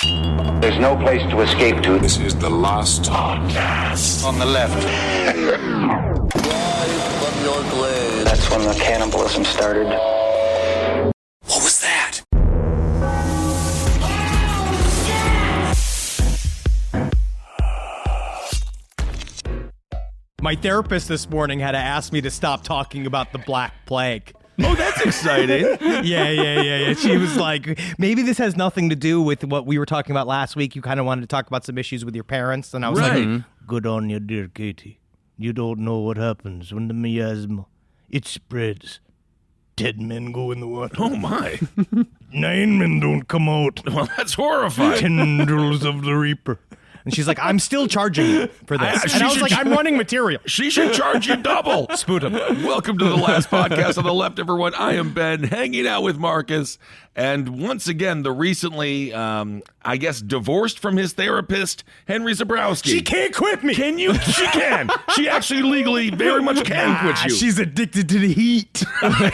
There's no place to escape to. This is the last podcast. On the left. That's when the cannibalism started. What was that? My therapist this morning had to ask me to stop talking about the Black Plague. Oh, that's exciting. Yeah. She was like, maybe this has nothing to do with what we were talking about last week. You kind of wanted to talk about some issues with your parents. And I was like, good on you, dear Katie. You don't know what happens when the miasma, it spreads. 10 men go in the water. Oh, my. 9 men don't come out. Well, that's horrifying. Tendrils of the Reaper. And she's like, I'm still charging you for this. And I was like, I'm running material. She should charge you double. Sputum. Welcome to the last podcast on the left, everyone. I am Ben, hanging out with Marcus. And once again, the recently, I guess, divorced from his therapist, Henry Zabrowski. She can't quit me. Can you? She can. She actually legally very much can quit you. She's addicted to the heat. I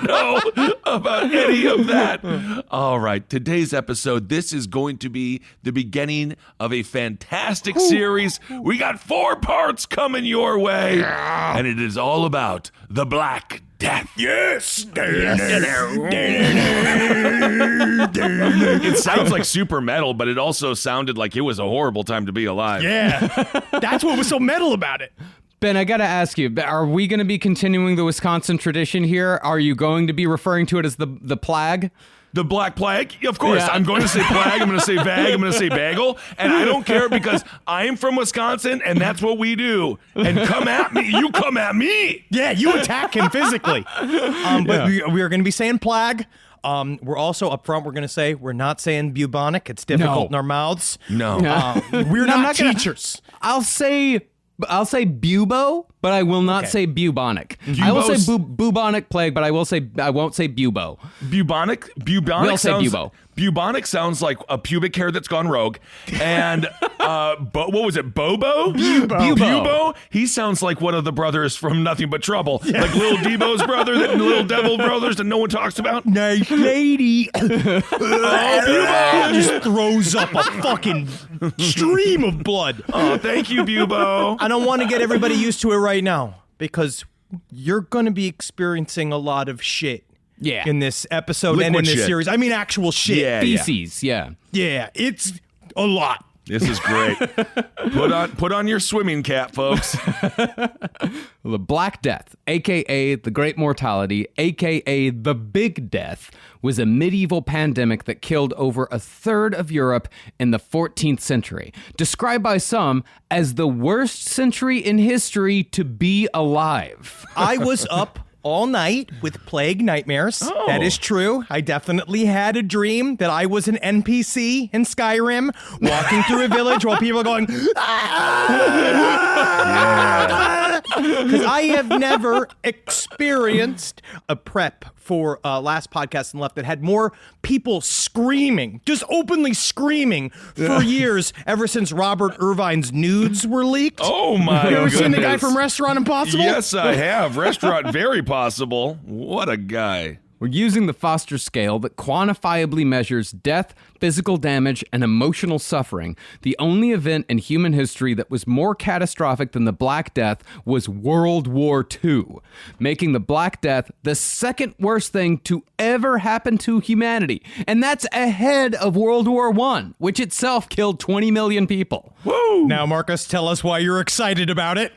don't know about any of that. All right, today's episode, this is going to be the beginning of a fantastic series. We got 4 parts coming your way, and it is all about the Black Death. Yes. It sounds like super metal, but it also sounded like it was a horrible time to be alive. Yeah. That's what was so metal about it. Ben, I gotta ask you, are we going to be continuing the Wisconsin tradition here? Are you going to be referring to it as the plague? The Black Plague? Of course. Yeah. I'm going to say plague. I'm going to say bag. I'm going to say bagel. And I don't care because I am from Wisconsin and that's what we do. And come at me. You come at me. Yeah, you attack him physically. But we are going to be saying plague. We're also up front, we're going to say we're not saying bubonic. It's difficult in our mouths. No. We're not teachers. I'll say bubo, but I will not say bubonic. I will say bubonic plague, but I won't say bubo. Bubonic We'll say sounds, bubo. Bubonic sounds like a pubic hair that's gone rogue. And what was it? Bobo? Bubo. He sounds like one of the brothers from Nothing But Trouble. Like Little Debo's brother, that Little Devil brothers that no one talks about. Nice lady. Bubo just throws up a fucking stream of blood. Oh, thank you, Bubo. I don't want to get everybody used to it right now because you're going to be experiencing a lot of shit. Yeah. In this episode Liquid and in this shit. series. I mean, actual shit. Yeah. Feces, yeah. Yeah, it's a lot. This is great. Put on your swimming cap, folks. The Black Death, a.k.a. the Great Mortality, a.k.a. the Big Death, was a medieval pandemic that killed over a third of Europe in the 14th century, described by some as the worst century in history to be alive. I was up all night with plague nightmares. Oh. That is true. I definitely had a dream that I was an NPC in Skyrim walking through a village while people are going, because I have never experienced a prep for last podcast and left that had more people screaming, just openly screaming for years, ever since Robert Irvine's nudes were leaked. Oh, my You ever goodness. seen the guy from Restaurant Impossible? Yes, I have. Restaurant Very Possible. What a guy. We're using the Foster scale that quantifiably measures death, physical damage, and emotional suffering. The only event in human history that was more catastrophic than the Black Death was World War II, making the Black Death the second worst thing to ever happen to humanity. And that's ahead of World War I, which itself killed 20 million people. Woo! Now, Marcus, tell us why you're excited about it.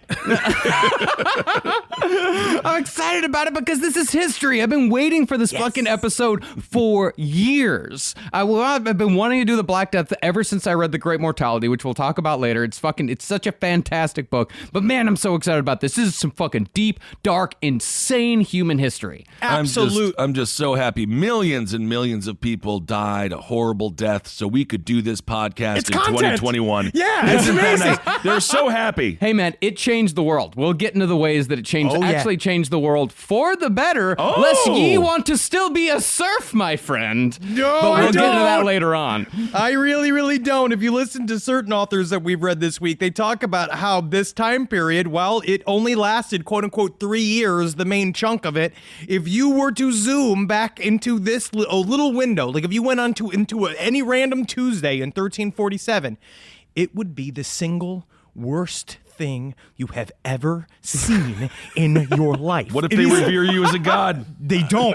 I'm excited about it because this is history. I've been waiting for this fucking episode for years. I've been wanting to do the Black Death ever since I read The Great Mortality, which we'll talk about later. It's such a fantastic book. But man, I'm so excited about this. This is some fucking deep, dark, insane human history. Absolute. I'm just so happy. Millions and millions of people died a horrible death so we could do this podcast It's in content. 2021. Yeah, it's Isn't that amazing. nice? They're so happy. Hey man, it changed the world. We'll get into the ways that it changed, Oh, yeah. actually changed the world for the better, Oh. lest ye want to still be a serf, my friend. No, but I we'll get into that don't. later later on. I really, really don't. If you listen to certain authors that we've read this week, they talk about how this time period, while it only lasted, quote unquote, 3 years, the main chunk of it, if you were to zoom back into this little window, like if you went into any random Tuesday in 1347, it would be the single worst thing you have ever seen in your life. What if they revere you as a god? They don't.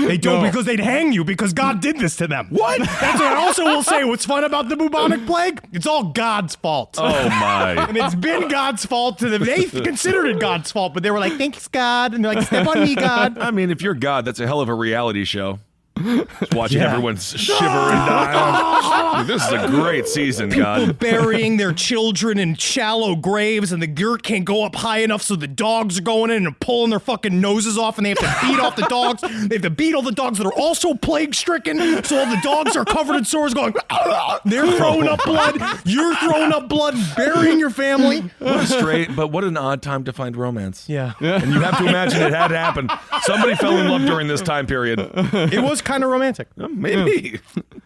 They don't because they'd hang you because God did this to them. What? That's what I also will say. What's fun about the bubonic plague? It's all God's fault. Oh, my. And it's been God's fault to them. They considered it God's fault, but they were like, thanks, God. And they're like, step on me, God. I mean, if you're God, that's a hell of a reality show. Just watching everyone shiver and die. This is a great season, People God. burying their children in shallow graves, and the dirt can't go up high enough, so the dogs are going in and pulling their fucking noses off, and they have to beat off the dogs. They have to beat all the dogs that are also plague-stricken, so all the dogs are covered in sores going, they're throwing up blood. You're throwing up blood, burying your family. What an odd time to find romance. Yeah. And you have to imagine it had happened. Somebody fell in love during this time period. It was kind of romantic. Maybe.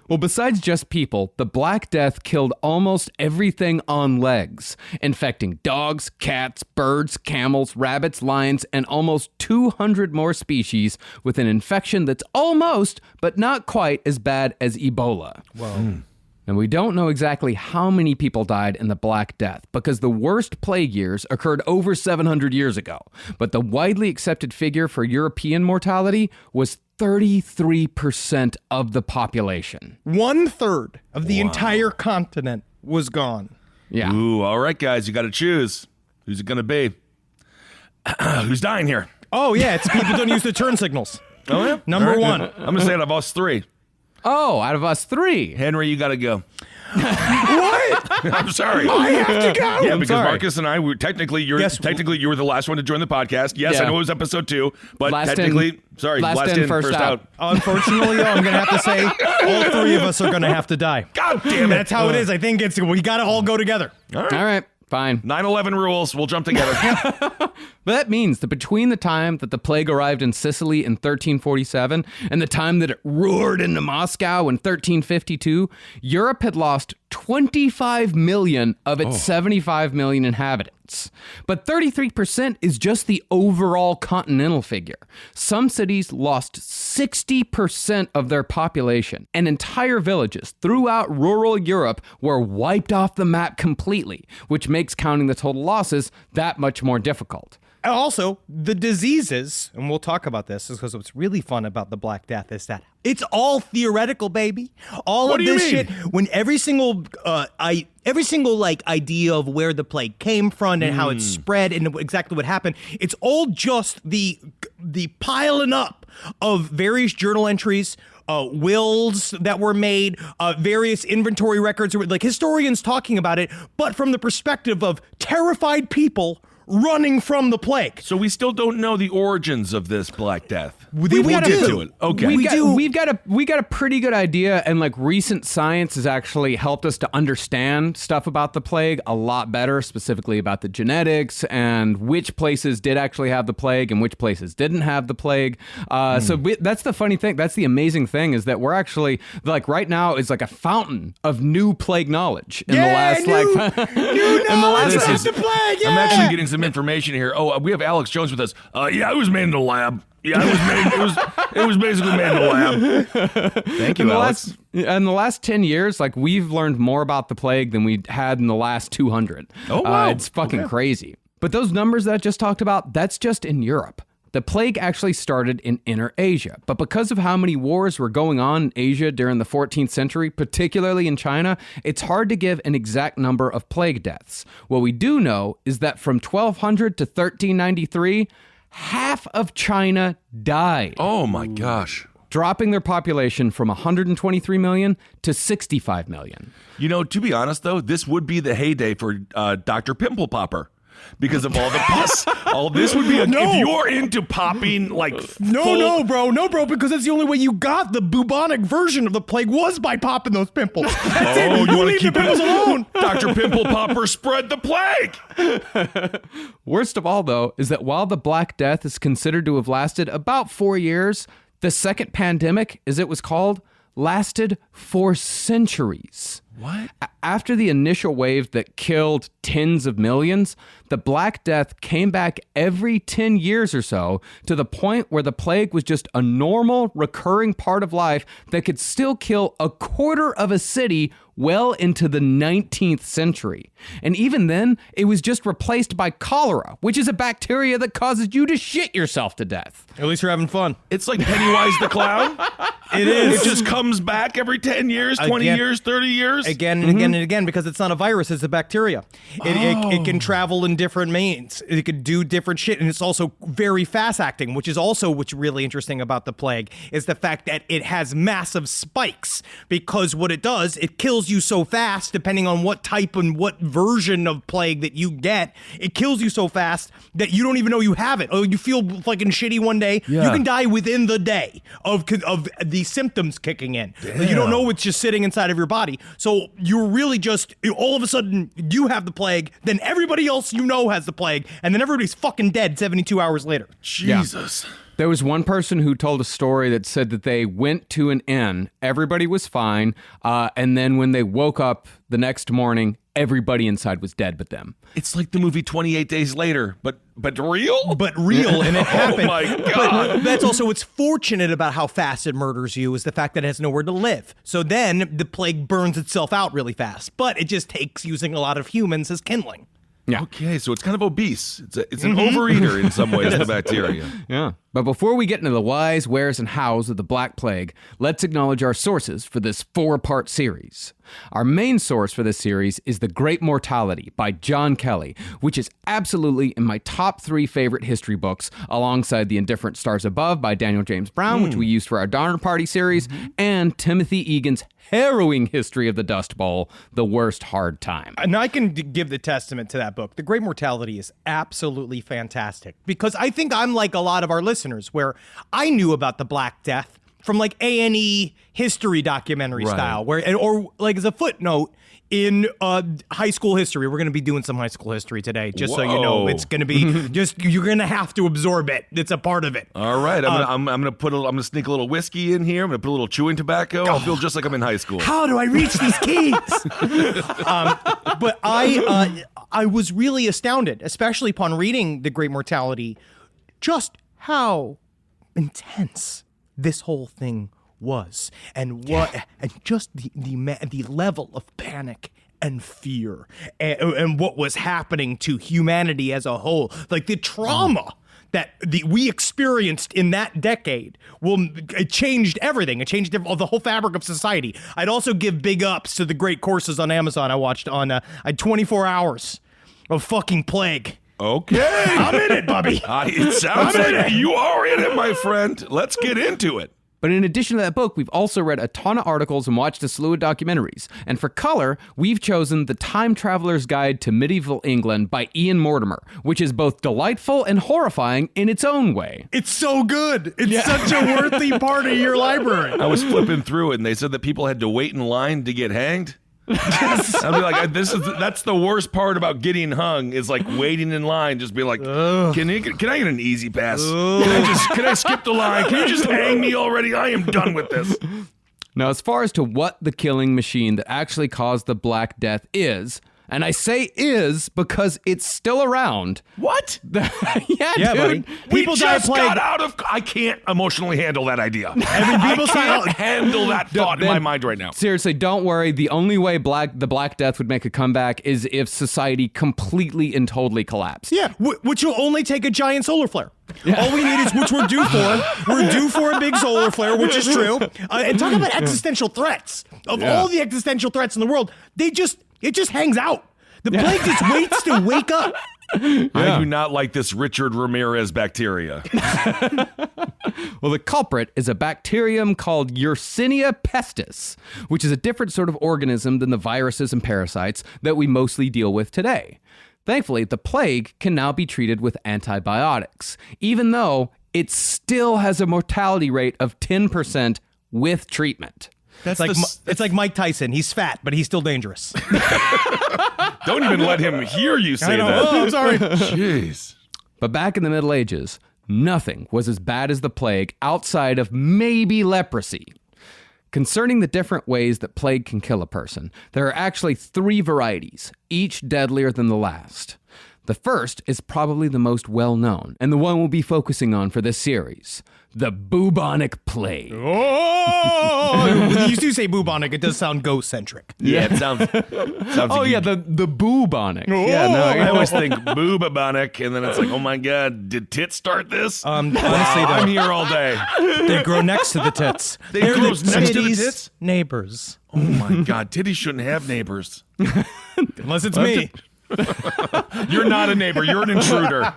Well, besides just people, the Black Death killed almost everything on legs, infecting dogs, cats, birds, camels, rabbits, lions, and almost 200 more species with an infection that's almost, but not quite, as bad as Ebola. Whoa. And we don't know exactly how many people died in the Black Death because the worst plague years occurred over 700 years ago. But the widely accepted figure for European mortality was 33% of the population. 1/3 of the entire continent was gone. Yeah. Ooh, all right, guys, you got to choose. Who's it going to be? Who's dying here? Oh, yeah, it's people don't use the turn signals. Oh, yeah? Number All right. one. I'm going to say out of us three. Oh, out of us three. Henry, you got to go. What? I'm sorry. I have to go. Yeah, because sorry. Marcus and I were technically you were the last one to join the podcast. Yes, Yeah. I know it was episode 2, but Last technically, in, last in, first out. Unfortunately, I'm going to have to say all 3 of us are going to have to die. God damn it. That's how it is. I think we got to all go together. All right. All right, fine. 9/11 rules. We'll jump together. But that means that between the time that the plague arrived in Sicily in 1347 and the time that it roared into Moscow in 1352, Europe had lost 25 million of its 75 million inhabitants. But 33% is just the overall continental figure. Some cities lost 60% of their population, and entire villages throughout rural Europe were wiped off the map completely, which makes counting the total losses that much more difficult. Also, the diseases, and we'll talk about this because what's really fun about the Black Death is that it's all theoretical, baby. All of this shit, when every single idea of where the plague came from and how it spread and exactly what happened, it's all just the piling up of various journal entries, wills that were made, various inventory records, like historians talking about it, but from the perspective of terrified people running from the plague. So we still don't know the origins of this Black Death. We'll get to it. Okay. We got a pretty good idea, and like recent science has actually helped us to understand stuff about the plague a lot better, specifically about the genetics and which places did actually have the plague and which places didn't have the plague. That's the funny thing. That's the amazing thing is that we're actually like right now is like a fountain of new plague knowledge in the last new knowledge about the plague. Yeah. I'm actually getting some information here. Oh, we have Alex Jones with us. Yeah, it was made in the lab. Yeah, it was basically made in the lab. Thank you, Alex. In the last 10 years, like we've learned more about the plague than we had in the last 200. Oh, wow. It's fucking crazy. But those numbers that I just talked about, that's just in Europe. The plague actually started in Inner Asia, but because of how many wars were going on in Asia during the 14th century, particularly in China, it's hard to give an exact number of plague deaths. What we do know is that from 1200 to 1393, half of China died. Oh my gosh. Dropping their population from 123 million to 65 million. You know, to be honest, though, this would be the heyday for Dr. Pimple Popper. Because of all the pus, all this would be if you're into popping like No, bro, because that's the only way you got the bubonic version of the plague was by popping those pimples. That's it. you want to leave keep the pimples alone. Dr. Pimple Popper spread the plague. Worst of all, though, is that while the Black Death is considered to have lasted about 4 years, the second pandemic, as it was called, lasted for centuries. What? After the initial wave that killed tens of millions, the Black Death came back every 10 years or so to the point where the plague was just a normal, recurring part of life that could still kill a quarter of a city well into the 19th century. And even then, it was just replaced by cholera, which is a bacteria that causes you to shit yourself to death. At least you're having fun. It's like Pennywise the Clown. It is. It just comes back every 10 years, 20 Again. years, 30 years. Again and again and again, because it's not a virus, it's a bacteria. It can travel in different means. It could do different shit, and it's also very fast-acting, which is also what's really interesting about the plague, is the fact that it has massive spikes, because what it does, it kills you so fast, depending on what type and what version of plague that you get, it kills you so fast that you don't even know you have it. Oh, you feel fucking shitty one day, you can die within the day of the symptoms kicking in. Damn. You don't know it's just sitting inside of your body. So you're really just, all of a sudden, you have the plague, then everybody else you know has the plague, and then everybody's fucking dead 72 hours later. Jesus. There was one person who told a story that said that they went to an inn, everybody was fine, and then when they woke up the next morning, everybody inside was dead but them. It's like the movie 28 Days Later, but real? But real, and it happened. Oh my God. But that's also what's fortunate about how fast it murders you is the fact that it has nowhere to live. So then the plague burns itself out really fast, but it just takes using a lot of humans as kindling. Yeah. Okay, so it's kind of obese. It's an overeater in some ways, the bacteria. Yeah. But before we get into the whys, wheres, and hows of the Black Plague, let's acknowledge our sources for this 4-part series. Our main source for this series is The Great Mortality by John Kelly, which is absolutely in my top 3 favorite history books, alongside The Indifferent Stars Above by Daniel James Brown, which we used for our Donner Party series, and Timothy Egan's harrowing history of the Dust Bowl, The Worst Hard Time. And I can give the testament to that book. The Great Mortality is absolutely fantastic, because I think I'm like a lot of our listeners, where I knew about the Black Death from like A&E history documentary style, or like as a footnote in high school history. We're going to be doing some high school history today, just so you know. It's going to be just, you're going to have to absorb it. It's a part of it. All right, I'm gonna sneak a little whiskey in here. I'm gonna put a little chewing tobacco. I'll feel just like I'm in high school. How do I reach these keys? But I was really astounded, especially upon reading The Great Mortality, just how intense this whole thing was, and just the level of panic and fear, and what was happening to humanity as a whole, like the trauma that we experienced in that decade. It changed everything. It changed the whole fabric of society. I'd also give big ups to the great courses on Amazon I watched on. I had 24 hours of fucking plague. Okay, I'm in it, Bubby. It sounds like you are in it, my friend. Let's get into it. But in addition to that book, we've also read a ton of articles and watched a slew of documentaries. And for color, we've chosen The Time Traveler's Guide to Medieval England by Ian Mortimer, which is both delightful and horrifying in its own way. It's so good. It's such a worthy part of your library. I was flipping through it, and they said that people had to wait in line to get hanged. I'll be like, that's the worst part about getting hung, is like waiting in line, just be like, can I get an easy pass? Can I skip the line? Can you just hang me already? I am done with this. Now, as far as to what the killing machine that actually caused the Black Death is, and I say is because it's still around. What? yeah, Yeah, dude. buddy. We People die of just plague. got out of. I can't emotionally handle that idea. People I can't die- handle that thought in my mind right now. Seriously, don't worry. The only way the Black Death would make a comeback is if society completely and totally collapsed. Yeah, which will only take a giant solar flare. All we need is, which we're due for. We're due for a big solar flare, which is true. And talk about existential threats. Of all the existential threats in the world, it just hangs out. The plague just waits to wake up. I do not like this Richard Ramirez bacteria. Well, the culprit is a bacterium called Yersinia pestis, which is a different sort of organism than the viruses and parasites that we mostly deal with today. Thankfully, the plague can now be treated with antibiotics, even though it still has a mortality rate of 10% with treatment. It's like Mike Tyson. He's fat, but he's still dangerous. Don't even let him hear you say that. Oh, I'm sorry. Jeez. But back in the Middle Ages, nothing was as bad as the plague outside of maybe leprosy. Concerning the different ways that plague can kill a person, there are actually 3 varieties, each deadlier than the last. The first is probably the most well-known, and the one we'll be focusing on for this series, the bubonic plague. Oh, you do say bubonic. It does sound ghost-centric. Yeah, it sounds Oh, yeah, the bubonic. Yeah, I always think bubonic, and then it's like, oh my God, did tits start this? Honestly, I'm here all day. they grow next to the tits. They're the next to the titties' tits? neighbors. Oh my God, titties shouldn't have neighbors. Unless it's me. You're not a neighbor, you're an intruder.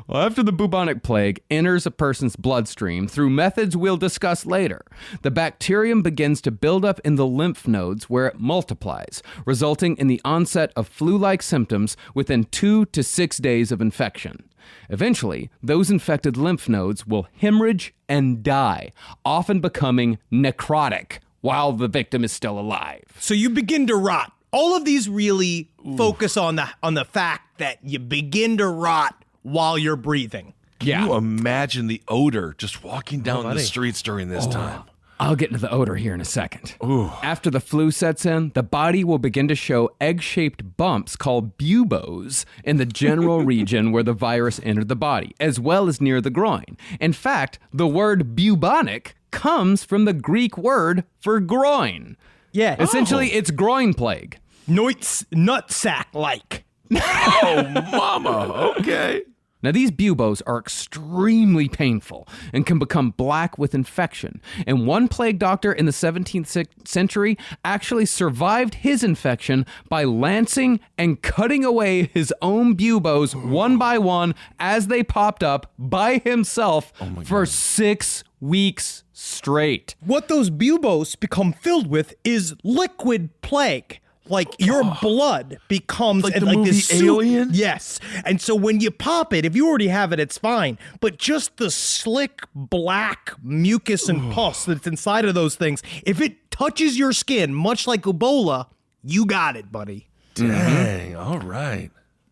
Well, after the bubonic plague enters a person's bloodstream through methods we'll discuss later, the bacterium begins to build up in the lymph nodes where it multiplies, resulting in the onset of flu-like symptoms within 2 to 6 days of infection. Eventually, those infected lymph nodes will hemorrhage and die, often becoming necrotic while the victim is still alive. So you begin to rot. All of these really focus on the fact that you begin to rot while you're breathing. Can you imagine the odor just walking down the streets during this time? I'll get into the odor here in a second. After the flu sets in, the body will begin to show egg-shaped bumps called buboes in the general region where the virus entered the body, as well as near the groin. In fact, the word bubonic comes from the Greek word for groin. Yeah. Essentially, it's groin plague. Nutsack-like. Oh, mama, okay. Now, these buboes are extremely painful and can become black with infection. And one plague doctor in the 17th century actually survived his infection by lancing and cutting away his own buboes one by one as they popped up by himself for 6 weeks straight. What those buboes become filled with is liquid plague. Like your blood becomes Like the like movie this soup. Alien? Yes. And so when you pop it, if you already have it, it's fine. But just the slick black mucus and pus that's inside of those things, if it touches your skin, much like Ebola, you got it, buddy. Dang, all right.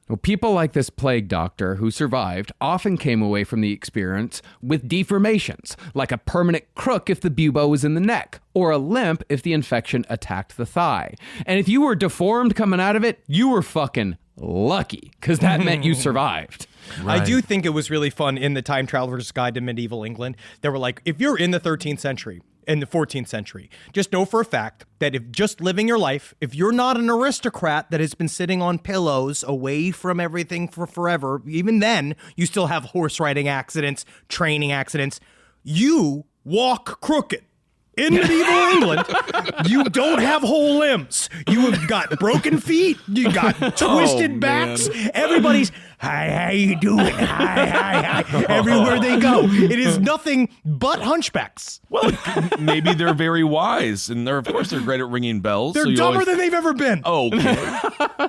Well, people like this plague doctor who survived often came away from the experience with deformations, like a permanent crook if the bubo was in the neck, or a limp if the infection attacked the thigh. And if you were deformed coming out of it, you were fucking lucky, because that meant you survived. I do think it was really fun in the Time Traveler's Guide to Medieval England. They were like, if you're in the 13th century, in the 14th century, just know for a fact that if just living your life, if you're not an aristocrat that has been sitting on pillows away from everything for forever, even then, you still have horse riding accidents, training accidents. You walk crooked. In medieval England, you don't have whole limbs. You have got broken feet. You got twisted backs. Everybody's, hi, how you doing? Hi. Everywhere they go. It is nothing but hunchbacks. Well, maybe they're very wise, and of course they're great at ringing bells. They're dumber than they've ever been. Oh, okay.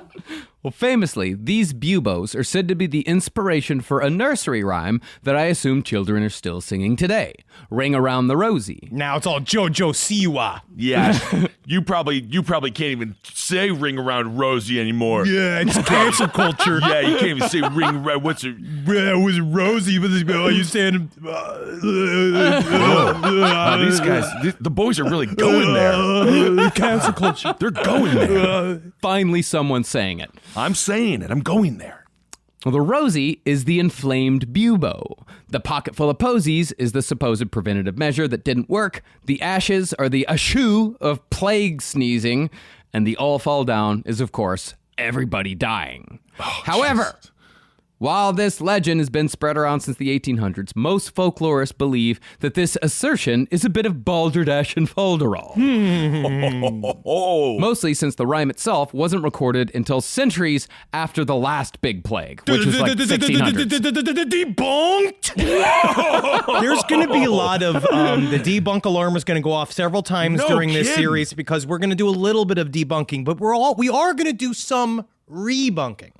Well, famously, theyese buboes are said to be the inspiration for a nursery rhyme that I assume children are still singing today. Ring around the rosy. Now it's all Jojo Siwa. Yeah, you probably can't even say ring around Rosie anymore. Yeah, it's cancel culture. Yeah, you can't even say ring around. What's it? Yeah, it was Rosie, but you saying? Wow, these guys, the boys are really going there. Cancel culture. They're going there. Finally, someone saying it. I'm saying it. I'm going there. Well, the rosy is the inflamed bubo. The pocket full of posies is the supposed preventative measure that didn't work. The ashes are the ashu of plague sneezing. And the all fall down is, of course, everybody dying. However, while this legend has been spread around since the 1800s, most folklorists believe that this assertion is a bit of balderdash and folderol. Mostly since the rhyme itself wasn't recorded until centuries after the last big plague, which was like 1600s. Debunked. There's going to be a lot of the debunk alarm is going to go off several times during this series because we're going to do a little bit of debunking, but we are going to do some rebunking.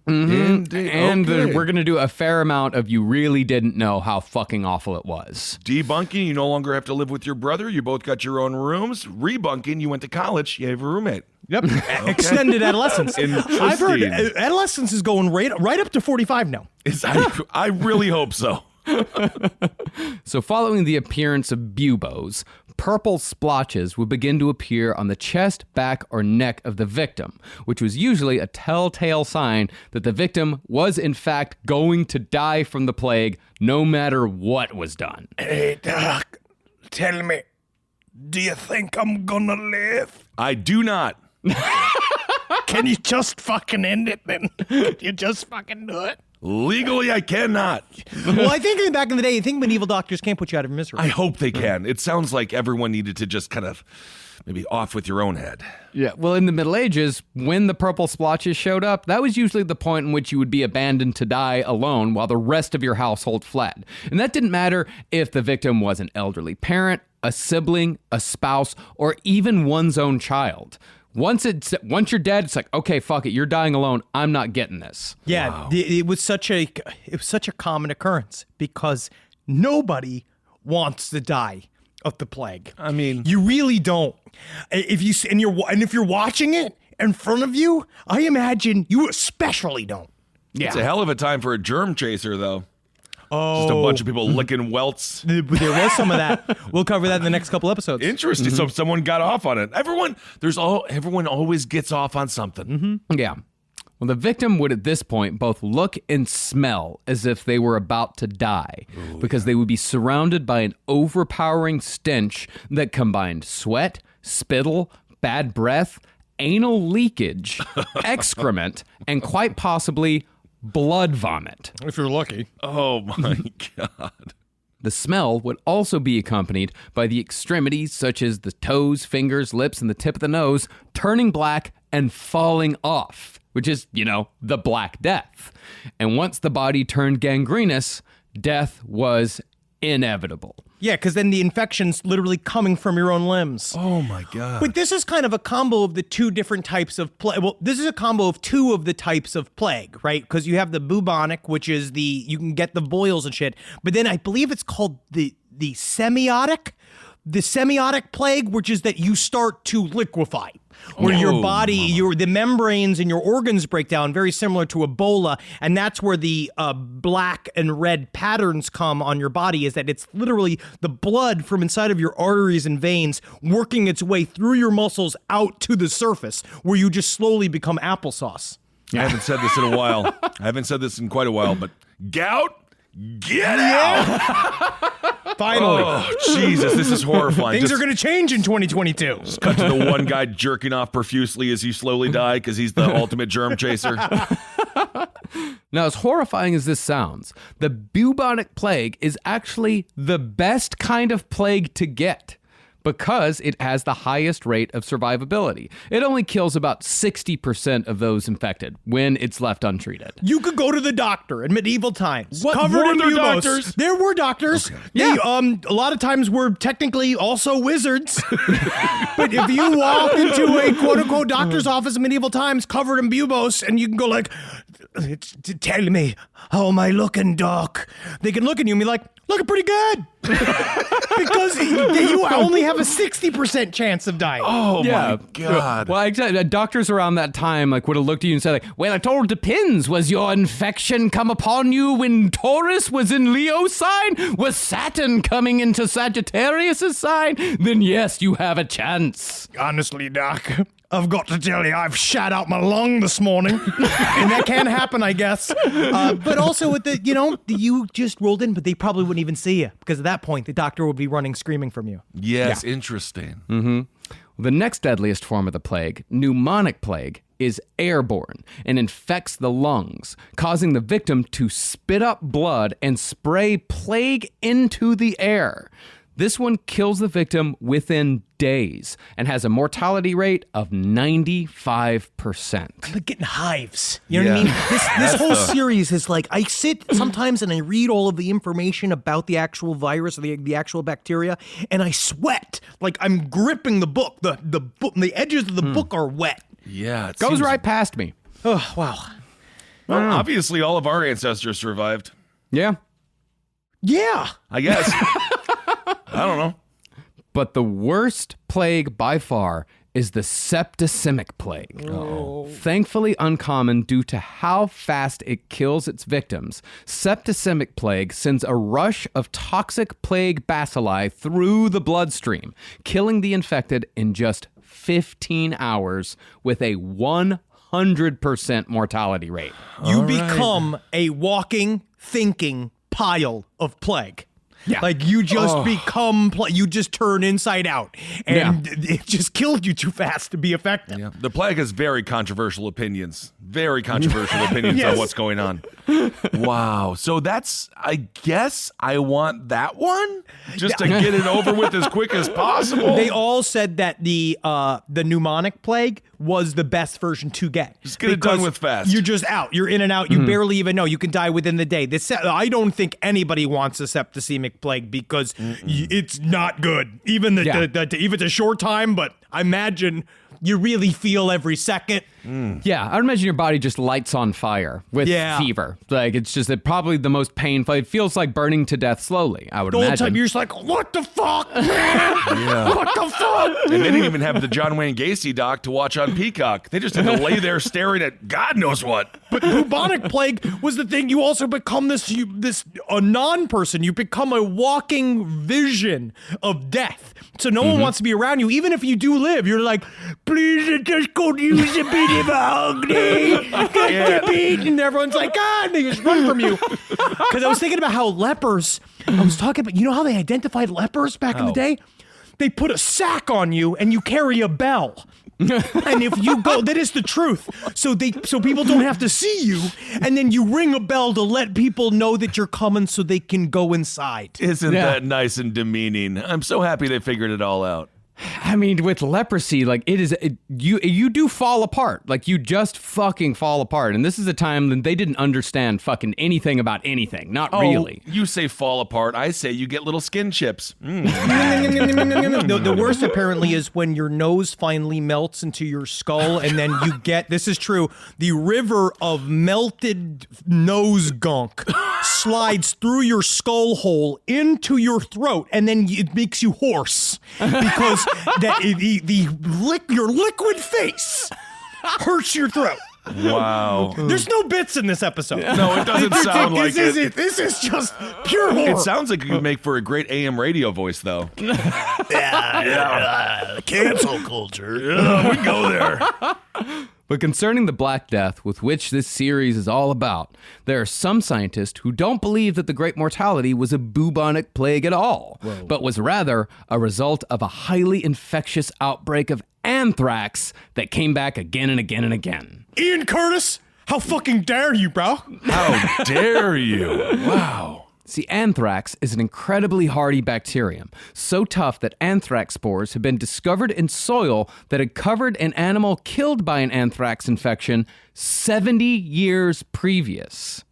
Mm-hmm. And we're going to do a fair amount of you really didn't know how fucking awful it was. Debunking, you no longer have to live with your brother. You both got your own rooms. Rebunking, you went to college. You have a roommate. Yep. Extended adolescence. I've heard adolescence is going right up to 45 now. I really hope so. So following the appearance of buboes, purple splotches would begin to appear on the chest, back, or neck of the victim, which was usually a telltale sign that the victim was in fact going to die from the plague no matter what was done. Hey, Doc, tell me, do you think I'm gonna live? I do not. Can you just fucking end it then? Can you just fucking do it? Legally, I cannot. Well, I think back in the day, I think medieval doctors can't put you out of misery. I hope they can. It sounds like everyone needed to just kind of maybe off with your own head. Yeah, well, in the Middle Ages, when the purple splotches showed up, that was usually the point in which you would be abandoned to die alone while the rest of your household fled. And that didn't matter if the victim was an elderly parent, a sibling, a spouse, or even one's own child. Once you're dead, it's like, okay, fuck it, you're dying alone. I'm not getting this. Yeah, wow. It was such a common occurrence because nobody wants to die of the plague. I mean, you really don't. If you're watching it in front of you, I imagine you especially don't. Yeah. It's a hell of a time for a germ chaser, though. Oh, just a bunch of people licking welts. There was some of that. We'll cover that in the next couple episodes. Interesting. So someone got off on it. Everyone always gets off on something. Mm-hmm. Yeah. Well, the victim would at this point both look and smell as if they were about to die because they would be surrounded by an overpowering stench that combined sweat, spittle, bad breath, anal leakage, excrement, and quite possibly blood vomit. If you're lucky. Oh my God. The smell would also be accompanied by the extremities such as the toes, fingers, lips, and the tip of the nose turning black and falling off, which is, the Black Death. And once the body turned gangrenous, death was inevitable. Yeah, because then the infection's literally coming from your own limbs. Oh, my God. But this is kind of a combo of the two different types of plague. Well, this is a combo of two of the types of plague, right? Because you have the bubonic, which is you can get the boils and shit. But then I believe it's called the semiotic. The semiotic plague, which is that you start to liquefy. Where your body, the membranes in your organs break down, very similar to Ebola, and that's where the black and red patterns come on your body, is that it's literally the blood from inside of your arteries and veins working its way through your muscles out to the surface, where you just slowly become applesauce. I haven't said this in a while. I haven't said this in quite a while, but gout, get out! Finally. Oh, Jesus, this is horrifying. Things are going to change in 2022. Just cut to the one guy jerking off profusely as you slowly die because he's the ultimate germ chaser. Now, as horrifying as this sounds, the bubonic plague is actually the best kind of plague to get because it has the highest rate of survivability. It only kills about 60% of those infected when it's left untreated. You could go to the doctor in medieval times. What? Covered Were in there buboes. doctors? There were doctors. Okay. They, a lot of times were technically also wizards. But if you walk into a quote-unquote doctor's office in medieval times covered in buboes, and you can go like, tell me, how am I looking, doc? They can look at you and be like, looking pretty good. Because you only have a 60% chance of dying. Oh, my God. Well, exactly. Doctors around that time would have looked at you and said, well, it all depends. Was your infection come upon you when Taurus was in Leo's sign? Was Saturn coming into Sagittarius' sign? Then yes, you have a chance. Honestly, doc, I've got to tell you, I've shot out my lung this morning. And that can happen, I guess. But also with you just rolled in, but they probably wouldn't even see you. Because at that point, the doctor would be running screaming from you. Yes, interesting. Mm-hmm. The next deadliest form of the plague, pneumonic plague, is airborne and infects the lungs, causing the victim to spit up blood and spray plague into the air. This one kills the victim within days and has a mortality rate of 95%. I'm like getting hives. You know what I mean? This whole series is like, I sit sometimes and I read all of the information about the actual virus or the actual bacteria, and I sweat. Like I'm gripping the book. The book, the edges of the book are wet. Yeah. It Goes seems... right past me. Oh, wow. Well, obviously all of our ancestors survived. Yeah. Yeah. I guess. I don't know. But the worst plague by far is the septicemic plague. Thankfully uncommon due to how fast it kills its victims, septicemic plague sends a rush of toxic plague bacilli through the bloodstream, killing the infected in just 15 hours with a 100% mortality rate. You become a walking, thinking pile of plague. Yeah. Like you just you just turn inside out, and it just killed you too fast to be effective. Yeah. The plague has very controversial opinions. Very controversial opinions Yes. on what's going on. Wow. So I guess I want that one just to get it over with as quick as possible. They all said that the pneumonic plague was the best version to get. Just get it done with fast. You're just out. You're in and out. You barely even know. You can die within the day. I don't think anybody wants a septicemic plague because it's not good. Even even it's a short time, but I imagine you really feel every second. Yeah, I would imagine your body just lights on fire with fever. Like, it's just probably the most painful. It feels like burning to death slowly, I would The whole imagine. time you're just like, what the fuck, man? What the fuck? And they didn't even have the John Wayne Gacy doc to watch on Peacock. They just had to lay there staring at God knows what. But bubonic plague was the thing. You also become a non-person. You become a walking vision of death. So no one wants to be around you. Even if you do live, you're like, please just go use a bit of ugly. And everyone's like, God, they just run from you. Because I was thinking about how lepers, I was talking about, you know how they identified lepers back in the day? They put a sack on you and you carry a bell. And if you go, that is the truth. So people don't have to see you, and then you ring a bell to let people know that you're coming, so they can go inside. Isn't that nice and demeaning? I'm so happy they figured it all out. I mean, with leprosy, like you do fall apart. Like you just fucking fall apart. And this is a time when they didn't understand fucking anything about anything. Not really. You say fall apart. I say you get little skin chips. The worst apparently is when your nose finally melts into your skull, and then you get, this is true, the river of melted nose gunk slides through your skull hole into your throat, and then it makes you hoarse because your liquid face hurts your throat. Wow. There's no bits in this episode. No, it doesn't sound like it. This is just pure horror. It sounds like you could make for a great AM radio voice, though. Cancel culture. We go there. But concerning the Black Death, with which this series is all about, there are some scientists who don't believe that the Great Mortality was a bubonic plague at all, but was rather a result of a highly infectious outbreak of anthrax that came back again and again and again. Ian Curtis, how fucking dare you, bro? How dare you? Wow. See, anthrax is an incredibly hardy bacterium, so tough that anthrax spores have been discovered in soil that had covered an animal killed by an anthrax infection 70 years previous.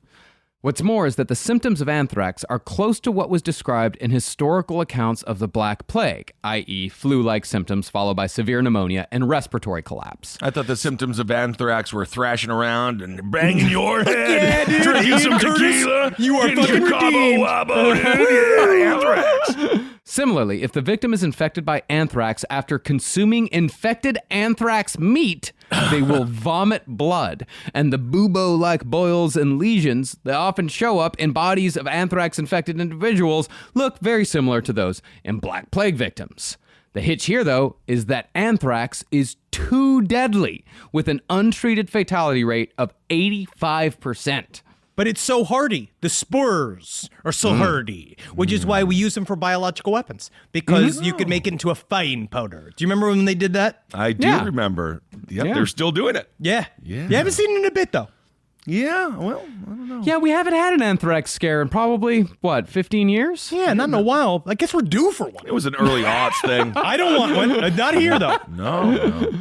What's more is that the symptoms of anthrax are close to what was described in historical accounts of the Black Plague, i.e. flu-like symptoms followed by severe pneumonia and respiratory collapse. I thought the symptoms of anthrax were thrashing around and banging your head, Yeah, dude. drinking Ian some Curtis, tequila, you are getting fucking your Cabo redeemed. Wabo, dude. Yeah, anthrax. Similarly, if the victim is infected by anthrax after consuming infected anthrax meat, they will vomit blood, and the bubo-like boils and lesions that often show up in bodies of anthrax-infected individuals look very similar to those in Black Plague victims. The hitch here, though, is that anthrax is too deadly, with an untreated fatality rate of 85%. But it's so hardy. The spores are so hardy, which is why we use them for biological weapons, because you could make it into a fine powder. Do you remember when they did that? I do remember. Yep, Yeah. they're still doing it. Yeah. Yeah. You haven't seen it in a bit, though. Yeah, well, I don't know. Yeah, we haven't had an anthrax scare in probably, 15 years? Yeah, not in a while. I guess we're due for one. It was an early aughts thing. I don't want one. Not here, though. No.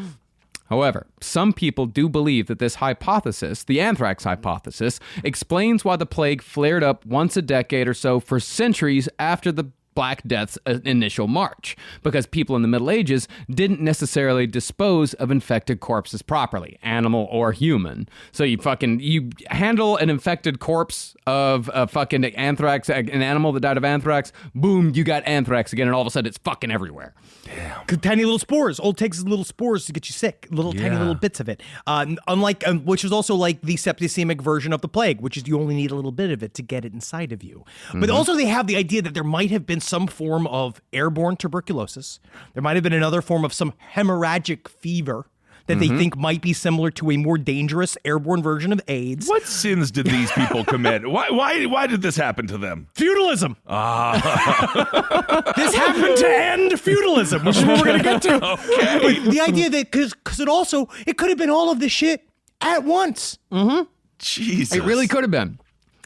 However, some people do believe that this hypothesis, the anthrax hypothesis, explains why the plague flared up once a decade or so for centuries after the Black Death's initial march, because people in the Middle Ages didn't necessarily dispose of infected corpses properly, animal or human. So you handle an infected corpse of fucking anthrax, an animal that died of anthrax, boom, you got anthrax again, and all of a sudden it's fucking everywhere. Damn. Tiny little spores. All it takes is little spores to get you sick. Tiny little bits of it. Unlike, which is also like the septicemic version of the plague, which is you only need a little bit of it to get it inside of you. But also they have the idea that there might have been some form of airborne tuberculosis. There might have been another form of some hemorrhagic fever that they think might be similar to a more dangerous airborne version of AIDS. What sins did these people commit? Why did this happen to them? Feudalism. This happened to end feudalism, which is what we're going to get to. Okay. But the idea that, because it could have been all of this shit at once. Jesus. It really could have been.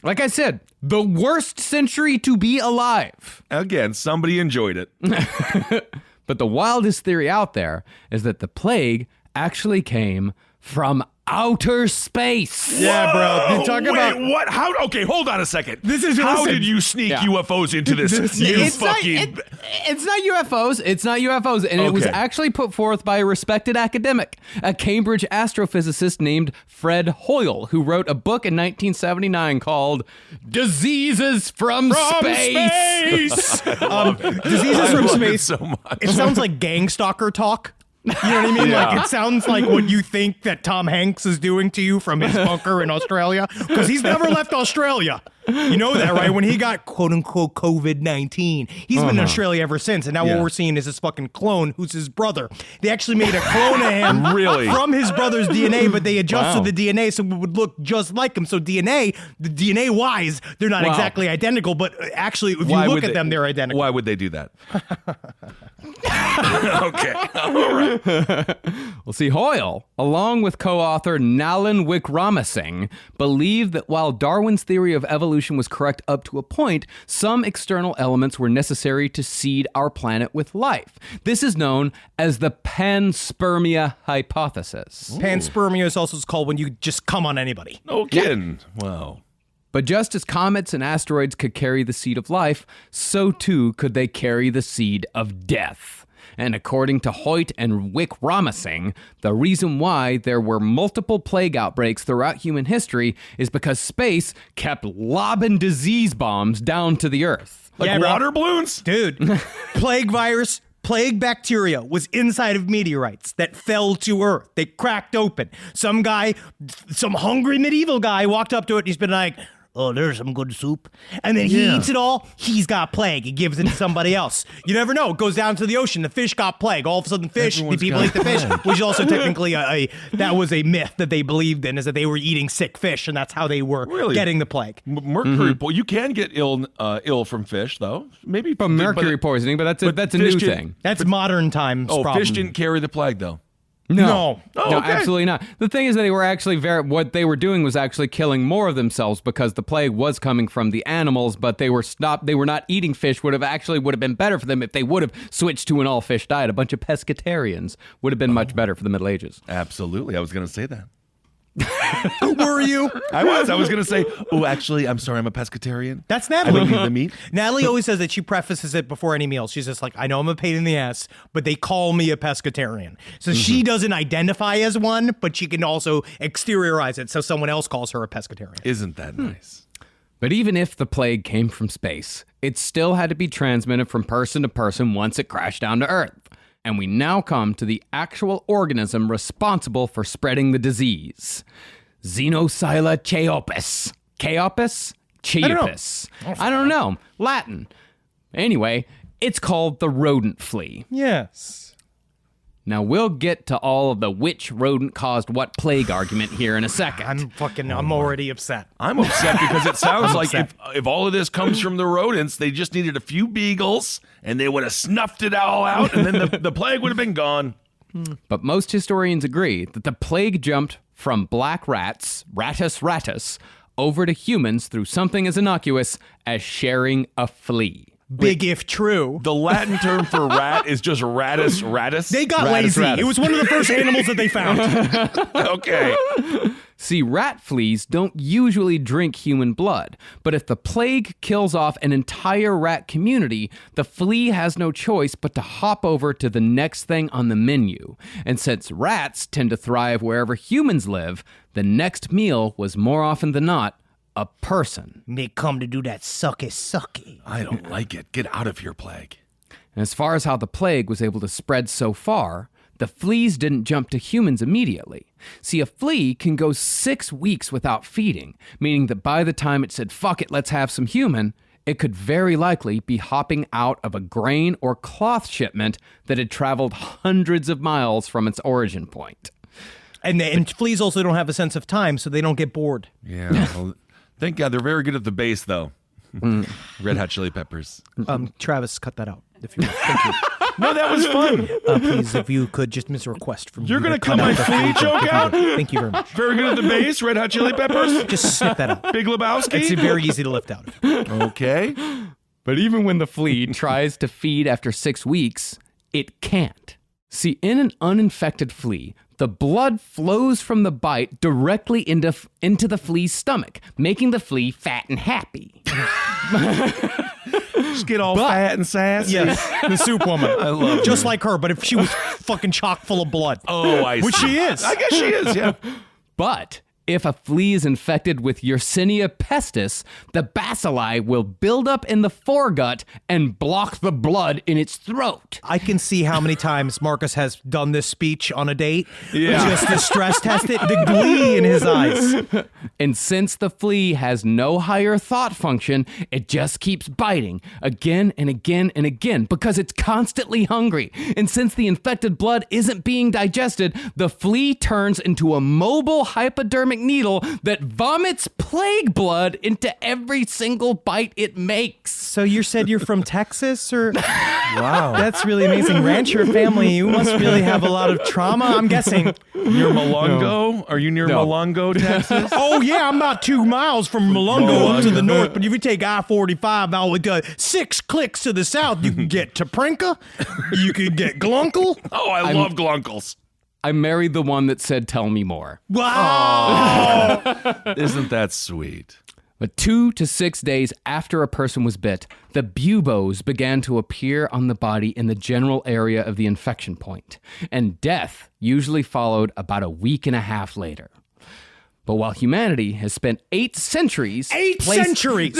Like I said, the worst century to be alive. Again, somebody enjoyed it. But the wildest theory out there is that the plague actually came from outer space. Yeah, bro. You talk about what? How? Okay, hold on a second. How listen. did you sneak UFOs into this? It's not UFOs. It's not UFOs. And it was Okay. actually put forth by a respected academic, a Cambridge astrophysicist named Fred Hoyle, who wrote a book in 1979 called Diseases from Space. Diseases from love it space. so much. It sounds like gang stalker talk. You know what I mean? Yeah. Like, it sounds like what you think that Tom Hanks is doing to you from his bunker in Australia, because he's never left Australia. You know that, right? When he got quote-unquote COVID-19, he's been in Australia ever since, and now what we're seeing is his fucking clone, who's his brother. They actually made a clone of him Really? from his brother's DNA, but they adjusted the DNA so it would look just like him. So DNA-wise, they're not exactly identical, but actually, if you look at them, they're identical. Why would they do that? Okay. All right. Well, see, Hoyle, along with co-author Nalin Wickramasinghe, believed that while Darwin's theory of evolution was correct up to a point, some external elements were necessary to seed our planet with life. This is known as the panspermia hypothesis. Panspermia is also called when you just come on anybody. No kidding. Wow. But just as comets and asteroids could carry the seed of life, so too could they carry the seed of death. And according to Hoyt and Wickramasinghe, the reason why there were multiple plague outbreaks throughout human history is because space kept lobbing disease bombs down to the Earth. Like water balloons? Dude, plague virus, plague bacteria was inside of meteorites that fell to Earth. They cracked open. Some hungry medieval guy walked up to it and he's been like, oh, there's some good soup. And then he eats it all. He's got plague. He gives it to somebody else. You never know. It goes down to the ocean. The fish got plague. All of a sudden, the people eat the fish, which is also technically that was a myth that they believed in, is that they were eating sick fish, and that's how they were getting the plague. Mercury. You can get ill from fish, though. Maybe From mercury poisoning, but that's a new thing. That's modern times problem. Fish didn't carry the plague, though. No. Oh, okay. Absolutely not. The thing is that they were actually what they were doing was actually killing more of themselves, because the plague was coming from the animals, but they were stopped. They were not eating fish. Would have been better for them if they would have switched to an all fish diet. A bunch of pescatarians would have been much better for the Middle Ages. Absolutely. I was going to say that. Were you? I was going to say, actually, I'm sorry, I'm a pescatarian. That's I Natalie. don't eat the meat. Natalie always says that she prefaces it before any meal. She's just like, I know I'm a pain in the ass, but they call me a pescatarian. So she doesn't identify as one, but she can also exteriorize it so someone else calls her a pescatarian. Isn't that nice? But even if the plague came from space, it still had to be transmitted from person to person once it crashed down to Earth. And we now come to the actual organism responsible for spreading the disease. Xenosylla chaopus. Chaopus? Chaopus. I don't know. Latin. Anyway, it's called the rodent flea. Yes. Now, we'll get to all of the which rodent caused what plague argument here in a second. I'm already upset. I'm upset because it sounds like if all of this comes from the rodents, they just needed a few beagles and they would have snuffed it all out, and then the plague would have been gone. But most historians agree that the plague jumped from black rats, ratus, over to humans through something as innocuous as sharing a flea. Big if true. The Latin term for rat is just ratus. They got Ratus. lazy. It was one of the first animals that they found. Okay. See, rat fleas don't usually drink human blood, but if the plague kills off an entire rat community, the flea has no choice but to hop over to the next thing on the menu. And since rats tend to thrive wherever humans live, the next meal was more often than not a person. They come to do that sucky. I don't like it. Get out of here, plague. And as far as how the plague was able to spread so far, the fleas didn't jump to humans immediately. See, a flea can go 6 weeks without feeding, meaning that by the time it said, fuck it, let's have some human, it could very likely be hopping out of a grain or cloth shipment that had traveled hundreds of miles from its origin point. And fleas also don't have a sense of time, so they don't get bored. Yeah. Well, thank God. They're very good at the base, though. Red Hot Chili Peppers. Travis, cut that out. If you thank you. No, that was fun. Please, if you could, just miss a request from You're you. going to cut my flea joke out? Thank you very much. Very good at the base, Red Hot Chili Peppers. Just snip that out. Big Lebowski. It's very easy to lift out. Okay. But even when the flea tries to feed after 6 weeks, it can't. See, in an uninfected flea, the blood flows from the bite directly into the flea's stomach, making the flea fat and happy. Just get all fat and sassy. Yes, the soup woman. I love Just her. like her, but if she was fucking chock full of blood. Oh, I see. Which she is. I guess she is, yeah. But if a flea is infected with Yersinia pestis, the bacilli will build up in the foregut and block the blood in its throat. I can see how many times Marcus has done this speech on a date. Yeah. Just to stress test it, the glee in his eyes. And since the flea has no higher thought function, it just keeps biting again and again and again because it's constantly hungry. And since the infected blood isn't being digested, the flea turns into a mobile hypodermic needle that vomits plague blood into every single bite it makes. So you said you're from Texas, or? Wow. That's really amazing. Rancher family, you must really have a lot of trauma, I'm guessing. Near Malungo? Are you near Malungo, Texas? Oh, yeah, I'm about 2 miles from Malungo up to the north, but if you take I-45 now with 6 clicks to the south, you can get Toprinka, you could get Glunkel. Oh, I love Glunkles. I married the one that said, tell me more. Wow. Isn't that sweet? But 2 to 6 days after a person was bit, the buboes began to appear on the body in the general area of the infection point, and death usually followed about a week and a half later. But while humanity has spent 8 centuries... 8 centuries!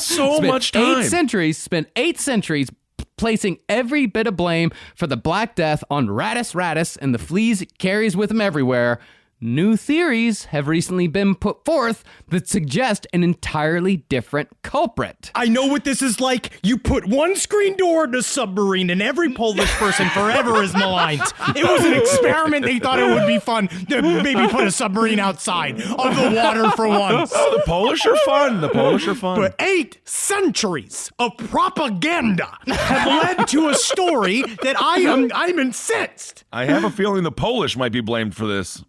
So much time. Spent 8 centuries placing every bit of blame for the Black Death on Rattus rattus and the fleas it carries with him everywhere. New theories have recently been put forth that suggest an entirely different culprit. I know what this is like. You put one screen door in a submarine and every Polish person forever is maligned. It was an experiment. They thought it would be fun to maybe put a submarine outside of the water for once. Oh, the Polish are fun. The Polish are fun. But 8 centuries of propaganda have led to a story that I'm incensed. I have a feeling the Polish might be blamed for this.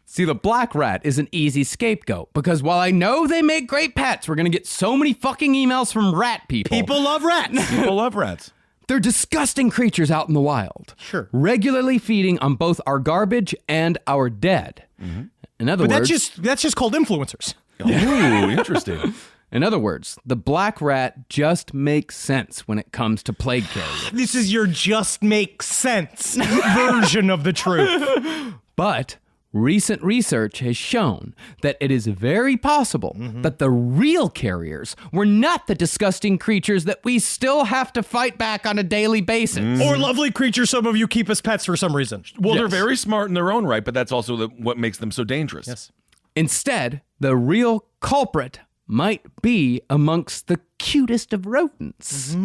See, the black rat is an easy scapegoat because while I know they make great pets, we're going to get so many fucking emails from rat people. People love rats. People love rats. They're disgusting creatures out in the wild. Sure. Regularly feeding on both our garbage and our dead. Mm-hmm. In other But words, that's just called influencers. Ooh, interesting. in other words, the black rat just makes sense when it comes to plague carriers. This is your just make sense version of the truth. But recent research has shown that it is very possible that the real carriers were not the disgusting creatures that we still have to fight back on a daily basis. Or lovely creatures some of you keep as pets for some reason. Well, they're very smart in their own right, but that's also what makes them so dangerous. Yes. Instead, the real culprit might be amongst the cutest of rodents.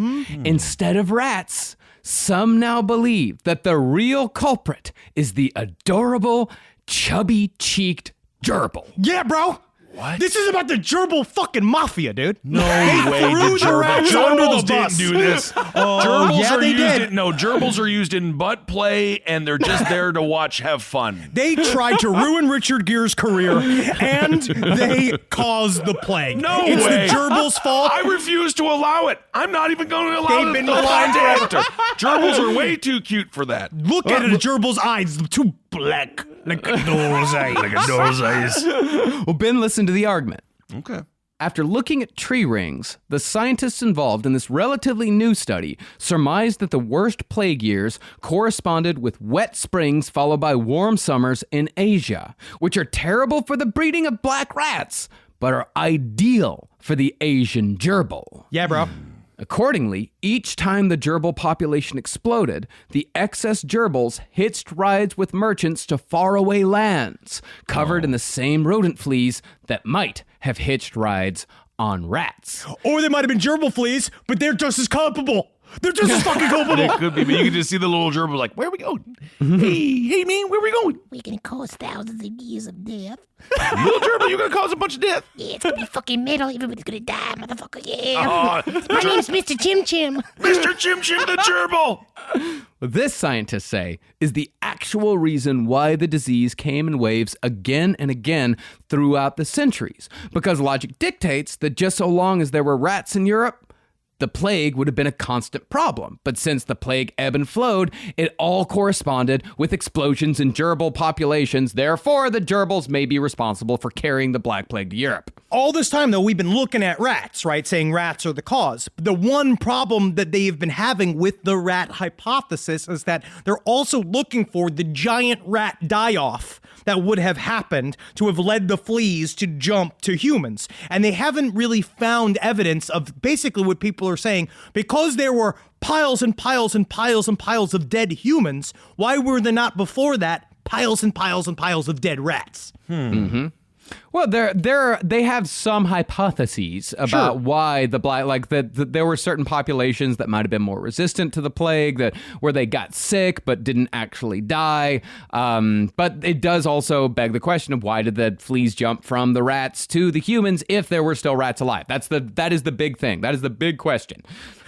Instead of rats, some now believe that the real culprit is the adorable, chubby-cheeked gerbil. Yeah, bro. What? This is about the gerbil fucking mafia, dude. No they way threw did the rats under the Gerbils bus. didn't do this. Gerbils are used in butt play, and they're just there to watch have fun. They tried to ruin Richard Gere's career, and they caused the plague. No it's way. the gerbil's fault. I refuse to allow it. I'm not even going to allow They've it. been maligned forever. Gerbils are way too cute for that. Look at it, a gerbil's eyes, the two black like a doll's eye. Like a doll's eyes. Well, Ben listened to the argument. Okay. After looking at tree rings, the scientists involved in this relatively new study surmised that the worst plague years corresponded with wet springs followed by warm summers in Asia, which are terrible for the breeding of black rats, but are ideal for the Asian gerbil. Yeah, bro. Accordingly, each time the gerbil population exploded, the excess gerbils hitched rides with merchants to faraway lands, covered in the same rodent fleas that might have hitched rides on rats. Or they might have been gerbil fleas, but they're just as culpable. They're just as fucking culpable. It could be, but you can just see the little gerbil like, where are we going? Hey, man, where are we going? We're gonna cause thousands of years of death. Little gerbil, you're going to cause a bunch of death. Yeah, it's gonna be fucking metal. Everybody's gonna die, motherfucker. Yeah. My name's Mr. Chim Chim. Mr. Chim Chim the gerbil. What this, scientists say, is the actual reason why the disease came in waves again and again throughout the centuries. Because logic dictates that just so long as there were rats in Europe, the plague would have been a constant problem. But since the plague ebbed and flowed, it all corresponded with explosions in gerbil populations. Therefore, the gerbils may be responsible for carrying the Black Plague to Europe. All this time, though, we've been looking at rats, right? Saying rats are the cause. The one problem that they've been having with the rat hypothesis is that they're also looking for the giant rat die-off that would have happened to have led the fleas to jump to humans. And they haven't really found evidence of basically what people are saying. Because there were piles and piles and piles and piles of dead humans, why were there not before that piles and piles and piles of dead rats? Well, they have some hypotheses about why the black, like that there were certain populations that might have been more resistant to the plague, that where they got sick but didn't actually die. But it does also beg the question of why did the fleas jump from the rats to the humans if there were still rats alive? That is the big thing. That is the big question.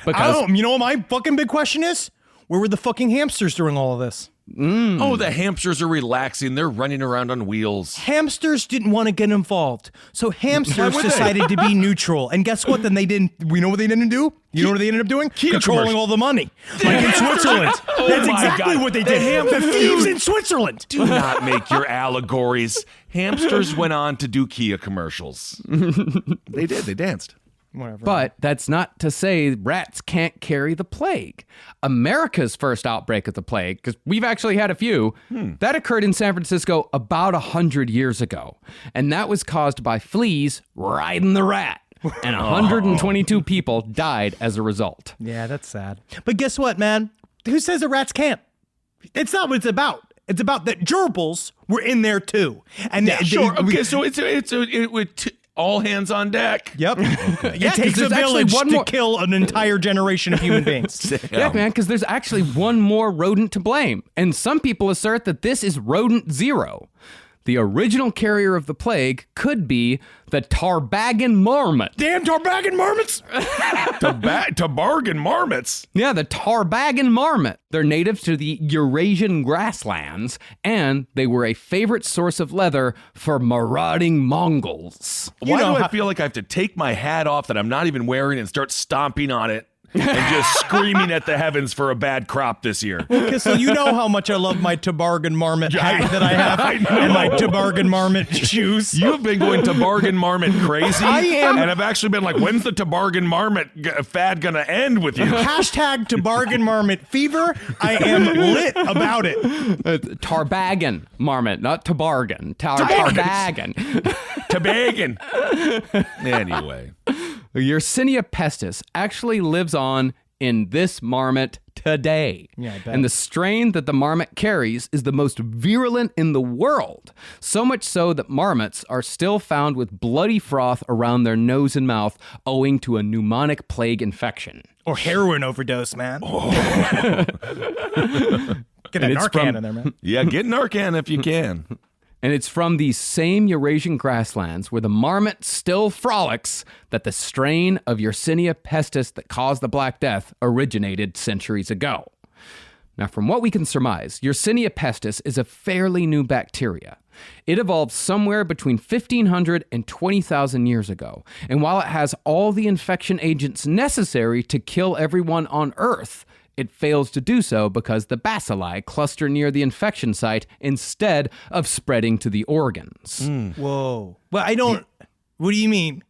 Because You know what my fucking big question is? Where were the fucking hamsters during all of this? Oh, the hamsters are relaxing. They're running around on wheels. Hamsters didn't want to get involved. So hamsters would they? decided to be neutral. And guess what? Then they didn't. We know what they didn't do? You know what they ended up doing? Controlling commercial. all the money. Like in Switzerland. That's my exactly God. what they did. The thieves in Switzerland. Do not make your allegories. Hamsters went on to do Kia commercials. They did. They danced. Whatever. But that's not to say rats can't carry the plague. America's first outbreak of the plague, because we've actually had a few, that occurred in San Francisco about 100 years ago. And that was caused by fleas riding the rat. And 122 people died as a result. Yeah, that's sad. But guess what, man? Who says that rats can't? It's not what it's about. It's about that gerbils were in there too. And Sure. Okay, so it's all hands on deck. Yep. It takes a there's actually village one to more- kill an entire generation of human beings. Yeah, man, because there's actually one more rodent to blame. And some people assert that this is rodent zero. The original carrier of the plague could be the Tarbagan marmot. Damn Tarbagan marmots! To bargain marmots. Yeah, the Tarbagan marmot. They're native to the Eurasian grasslands, and they were a favorite source of leather for marauding Mongols. Why know do I how- feel like I have to take my hat off that I'm not even wearing and start stomping on it and just screaming at the heavens for a bad crop this year? Okay, so you know how much I love my Tarbagan marmot hat that I have and my Tarbagan marmot shoes. You've been going to bargain marmot crazy. I am. And I've actually been like, when's the Tarbagan marmot fad going to end with you? Hashtag Tarbagan marmot fever. I am lit about it. Tarbagan marmot, not Tarbagan. Tarbagan. Tabagan. Anyway. Yersinia pestis actually lives on in this marmot today. Yeah, I bet. And the strain that the marmot carries is the most virulent in the world. So much so that marmots are still found with bloody froth around their nose and mouth owing to a pneumonic plague infection. Or heroin overdose, man. Get a it's Narcan from- in there, man. Yeah, get Narcan if you can. And it's from these same Eurasian grasslands where the marmot still frolics that the strain of Yersinia pestis that caused the Black Death originated centuries ago. Now, from what we can surmise, Yersinia pestis is a fairly new bacteria. It evolved somewhere between 1,500 and 20,000 years ago. And while it has all the infection agents necessary to kill everyone on Earth, It fails to do so because the bacilli cluster near the infection site instead of spreading to the organs. Whoa. Well, I don't. What do you mean?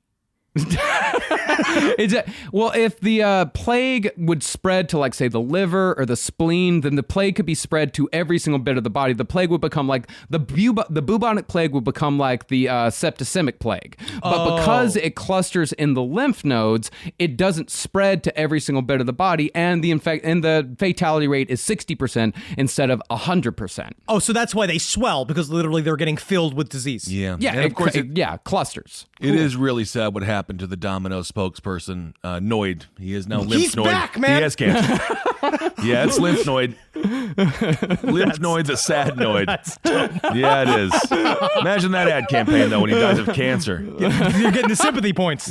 Well, if the plague would spread to, like, say, the liver or the spleen, then the plague could be spread to every single bit of the body. The plague would become like the bubonic plague would become like the septicemic plague. But because it clusters in the lymph nodes, it doesn't spread to every single bit of the body, and the fatality rate is 60% instead of 100%. Oh, so that's why they swell, because literally they're getting filled with disease. Yeah. Yeah, And of course, clusters. it is really sad what happened to the Domino spokesperson, Noid. He is now lymph He's noid. back, man. He has cancer. Yeah, it's lymph noid. Lymph noid's a sad noid. Yeah, it is. Imagine that ad campaign, though, when he dies of cancer. You're getting the sympathy points.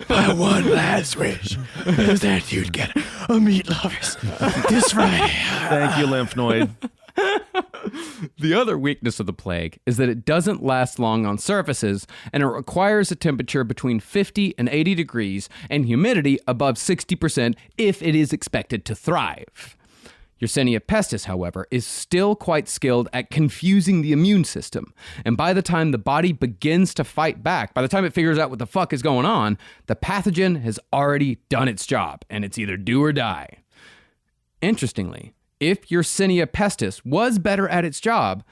My one last wish is that you'd get a Meat Lovers this Friday. Thank you, lymph noid. The other weakness of the plague is that it doesn't last long on surfaces, and it requires a temperature between 50 and 80 degrees and humidity above 60% if it is expected to thrive. Yersinia pestis, however, is still quite skilled at confusing the immune system, and by the time the body begins to fight back, by the time it figures out what the fuck is going on, the pathogen has already done its job, and it's either do or die. Interestingly, if Yersinia pestis was better at its job,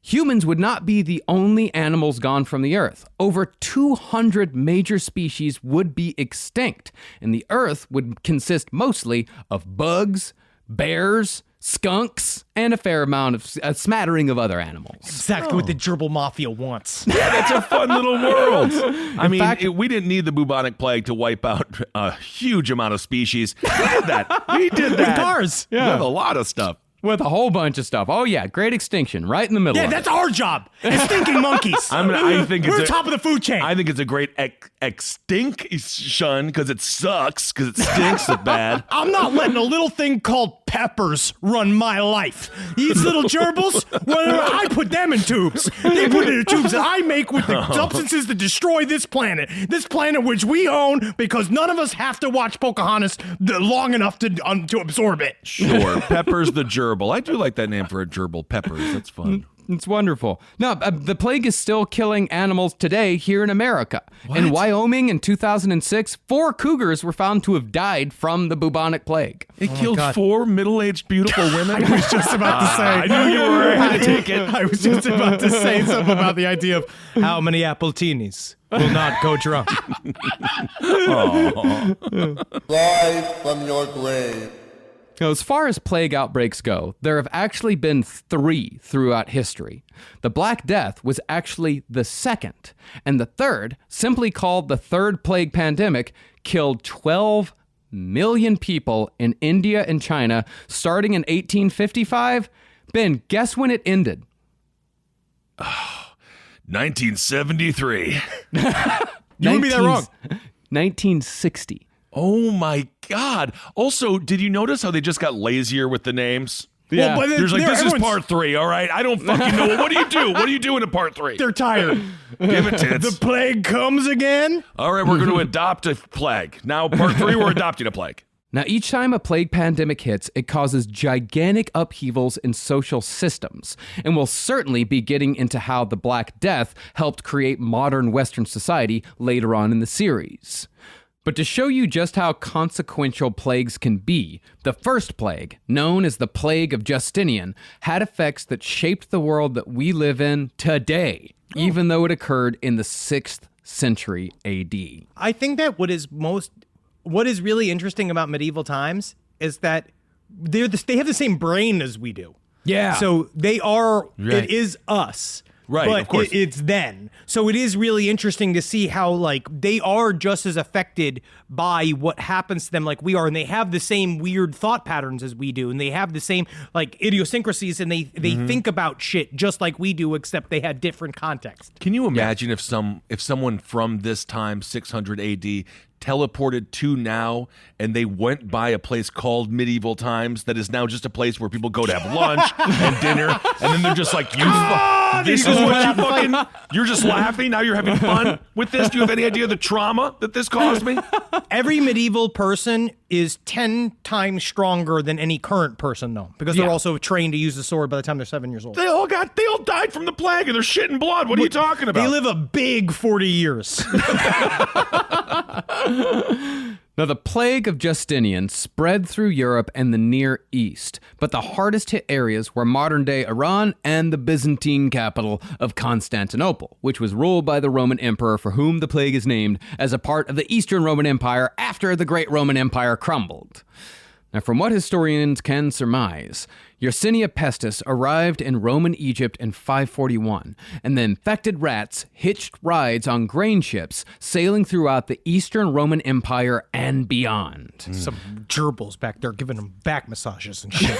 humans would not be the only animals gone from the Earth. Over 200 major species would be extinct, and the Earth would consist mostly of bugs, bears, skunks, and a fair amount of a smattering of other animals. Exactly what the Gerbil Mafia wants. It's a fun little world. I mean, fact- we didn't need the bubonic plague to wipe out a huge amount of species. We did that. We did that. Cars. With a lot of stuff. With a whole bunch of stuff. Oh yeah, great extinction, right in the middle Yeah, of that's it. our job. And stinking monkeys. I think We're it's top of the food chain. I think it's a great extinction because it sucks, because it stinks so bad. I'm not letting a little thing called peppers run my life. These little gerbils, well, I put them in tubes. They put it in tubes that I make with the substances that destroy this planet which we own because none of us have to watch Pocahontas long enough to absorb it. Sure, Pepper's the gerbil. I do like that name for a gerbil, Peppers. That's fun. It's wonderful. No, the plague is still killing animals today here in America. In Wyoming in 2006, 4 cougars were found to have died from the bubonic plague. It killed 4 middle-aged, beautiful women. I was just about to say. I knew you were going to take it. I was just about to say something about the idea of how many appletinis will not go drunk. Rise from your grave. Now, as far as plague outbreaks go, there have actually been 3 throughout history. The Black Death was actually the second, and the third, simply called the Third Plague Pandemic, killed 12 million people in India and China starting in 1855. Ben, guess when it ended? 1973. You would be that wrong. 1960. Oh my God. Also, did you notice how they just got lazier with the names? Yeah. Well, but There's like, this is everyone's- part 3, all right? I don't fucking know. What do you do? What are you doing in part 3? They're tired. Give it tits. The plague comes again. All right, we're going to adopt a plague. Now, part 3, we're adopting a plague. Now, each time a plague pandemic hits, it causes gigantic upheavals in social systems, and we'll certainly be getting into how the Black Death helped create modern Western society later on in the series. But to show you just how consequential plagues can be, the first plague, known as the Plague of Justinian, had effects that shaped the world that we live in today, even though it occurred in the 6th century AD. I think that what is really interesting about medieval times is that they have the same brain as we do. Yeah. So they are. Right. It is us. Right, But of course. it's then. So it is really interesting to see how, like, they are just as affected by what happens to them like we are, and they have the same weird thought patterns as we do, and they have the same, like, idiosyncrasies, and they think about shit just like we do, except they had different context. Can you imagine if someone from this time, 600 AD, teleported to now and they went by a place called Medieval Times that is now just a place where people go to have lunch and dinner, and then they're just like, God! This is what you fucking... You're just laughing? Now you're having fun with this? Do you have any idea of the trauma that this caused me? Every medieval person is 10 times stronger than any current person, though, because they're also trained to use the sword by the time they're 7 years old. They all died from the plague and they're shitting blood. What are you talking about? They live a big 40 years. Now, the plague of Justinian spread through Europe and the Near East, but the hardest hit areas were modern-day Iran and the Byzantine capital of Constantinople, which was ruled by the Roman emperor for whom the plague is named as a part of the Eastern Roman Empire after the Great Roman Empire crumbled. Now, from what historians can surmise, Yersinia pestis arrived in Roman Egypt in 541, and the infected rats hitched rides on grain ships sailing throughout the Eastern Roman Empire and beyond. Some gerbils back there giving them back massages and shit.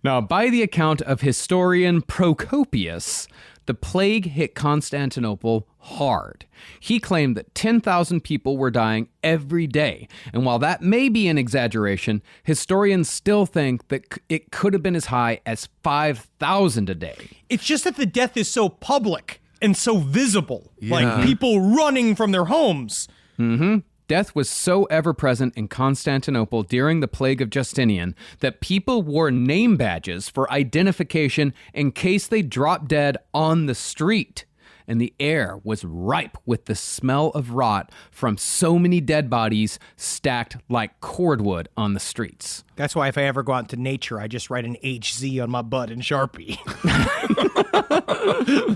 Now, by the account of historian Procopius, the plague hit Constantinople hard. He claimed that 10,000 people were dying every day. And while that may be an exaggeration, historians still think that it could have been as high as 5,000 a day. It's just that the death is so public and so visible. Like people running from their homes. Mm-hmm. Death was so ever-present in Constantinople during the plague of Justinian that people wore name badges for identification in case they dropped dead on the street. And the air was ripe with the smell of rot from so many dead bodies stacked like cordwood on the streets. That's why if I ever go out into nature, I just write an HZ on my butt in Sharpie.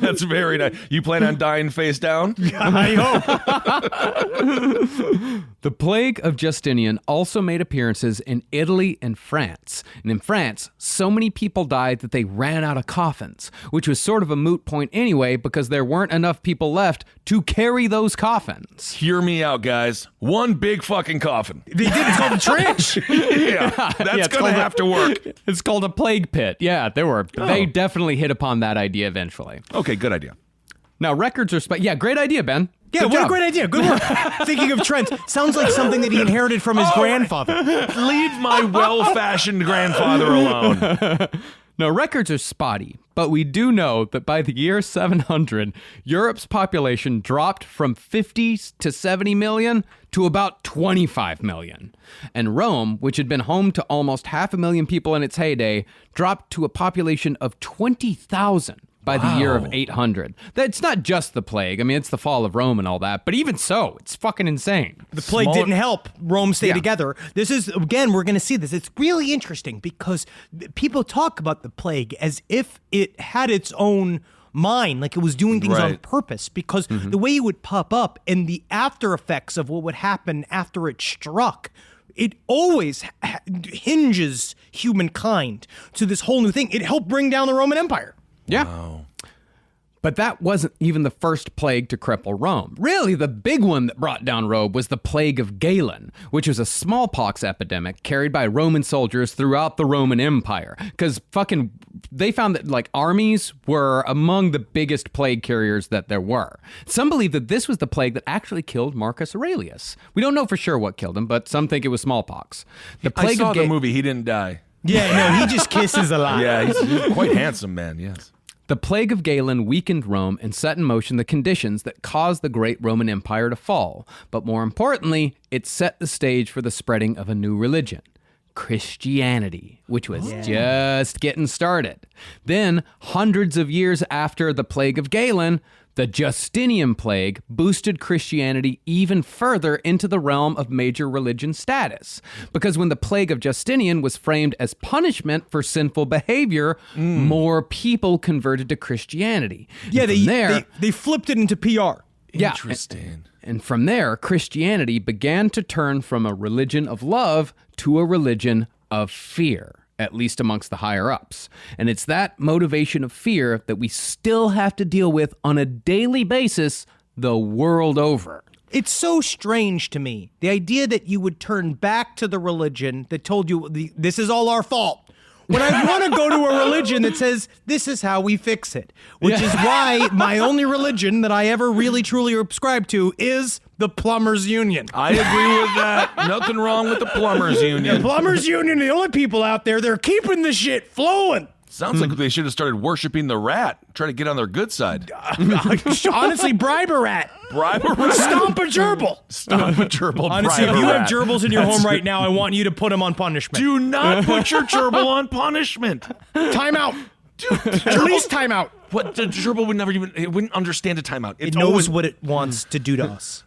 That's very nice. You plan on dying face down? I hope. The plague of Justinian also made appearances in Italy and France. And in France, so many people died that they ran out of coffins, which was sort of a moot point anyway because there weren't enough people left to carry those coffins. Hear me out, guys. One big fucking coffin. They did. It's called a trench. That's going to have to work. It's called a plague pit. Yeah, they definitely hit upon that idea eventually. Okay, good idea. Now, records are... Yeah, great idea, Ben. Yeah, what a great idea. Good work. Thinking of Trent. Sounds like something that he inherited from his grandfather. Leave my well-fashioned grandfather alone. Now, records are spotty, but we do know that by the year 700, Europe's population dropped from 50 to 70 million to about 25 million. And Rome, which had been home to almost 500,000 people in its heyday, dropped to a population of 20,000 by the year of 800. That's not just the plague. I mean, it's the fall of Rome and all that. But even so, it's fucking insane. The plague didn't help Rome stay together. This is, again, we're going to see this. It's really interesting because people talk about the plague as if it had its own mind, like it was doing things on purpose, because the way it would pop up and the after effects of what would happen after it struck, it always hinges humankind to this whole new thing. It helped bring down the Roman Empire. Yeah. Wow. But that wasn't even the first plague to cripple Rome. Really, the big one that brought down Rome was the plague of Galen, which was a smallpox epidemic carried by Roman soldiers throughout the Roman Empire. Because they found that like armies were among the biggest plague carriers that there were. Some believe that this was the plague that actually killed Marcus Aurelius. We don't know for sure what killed him, but some think it was smallpox. I saw the movie. He didn't die. Yeah, no, he just kisses a lot. Yeah, he's quite handsome, man, yes. The plague of Galen weakened Rome and set in motion the conditions that caused the great Roman Empire to fall. But more importantly, it set the stage for the spreading of a new religion, Christianity, which was just getting started. Then, hundreds of years after the plague of Galen, the Justinian plague boosted Christianity even further into the realm of major religion status. Because when the plague of Justinian was framed as punishment for sinful behavior, more people converted to Christianity. Yeah, they flipped it into PR. Yeah. Interesting. And from there, Christianity began to turn from a religion of love to a religion of fear, at least amongst the higher-ups. And it's that motivation of fear that we still have to deal with on a daily basis the world over. It's so strange to me, the idea that you would turn back to the religion that told you this is all our fault, when I want to go to a religion that says this is how we fix it, which is why my only religion that I ever really truly subscribe to is the Plumbers Union. I agree with that. Nothing wrong with the Plumbers Union. The Plumbers Union, the only people out there, they're keeping the shit flowing. Sounds like they should have started worshiping the rat, try to get on their good side. Honestly, bribe a rat. Bribe a rat. Stomp a gerbil. Stomp a gerbil. Honestly, bribe if a you rat. have gerbils in your home right now, I want you to put them on punishment. Do not put your gerbil on punishment. Time out. At least time out. What the gerbil would never even, it wouldn't understand a timeout. It knows what it wants to do to us.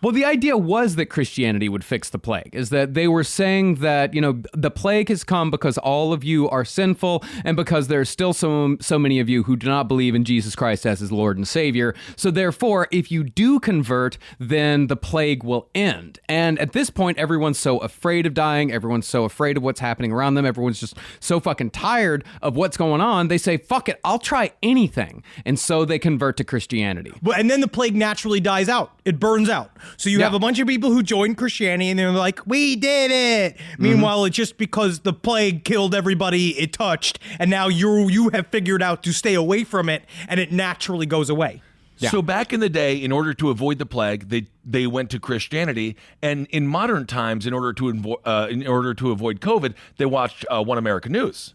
Well, the idea was that Christianity would fix the plague, is that they were saying that, the plague has come because all of you are sinful and because there's still so many of you who do not believe in Jesus Christ as his Lord and Savior. So therefore, if you do convert, then the plague will end. And at this point, everyone's so afraid of dying. Everyone's so afraid of what's happening around them. Everyone's just so fucking tired of what's going on. They say, fuck it, I'll try anything. And so they convert to Christianity. And then the plague naturally dies out. It burns out. So you have a bunch of people who joined Christianity and they're like, we did it. Meanwhile, it's just because the plague killed everybody it touched. And now you have figured out to stay away from it and it naturally goes away. Yeah. So back in the day, in order to avoid the plague, they went to Christianity, and in modern times, in order to avoid COVID, they watched One American News.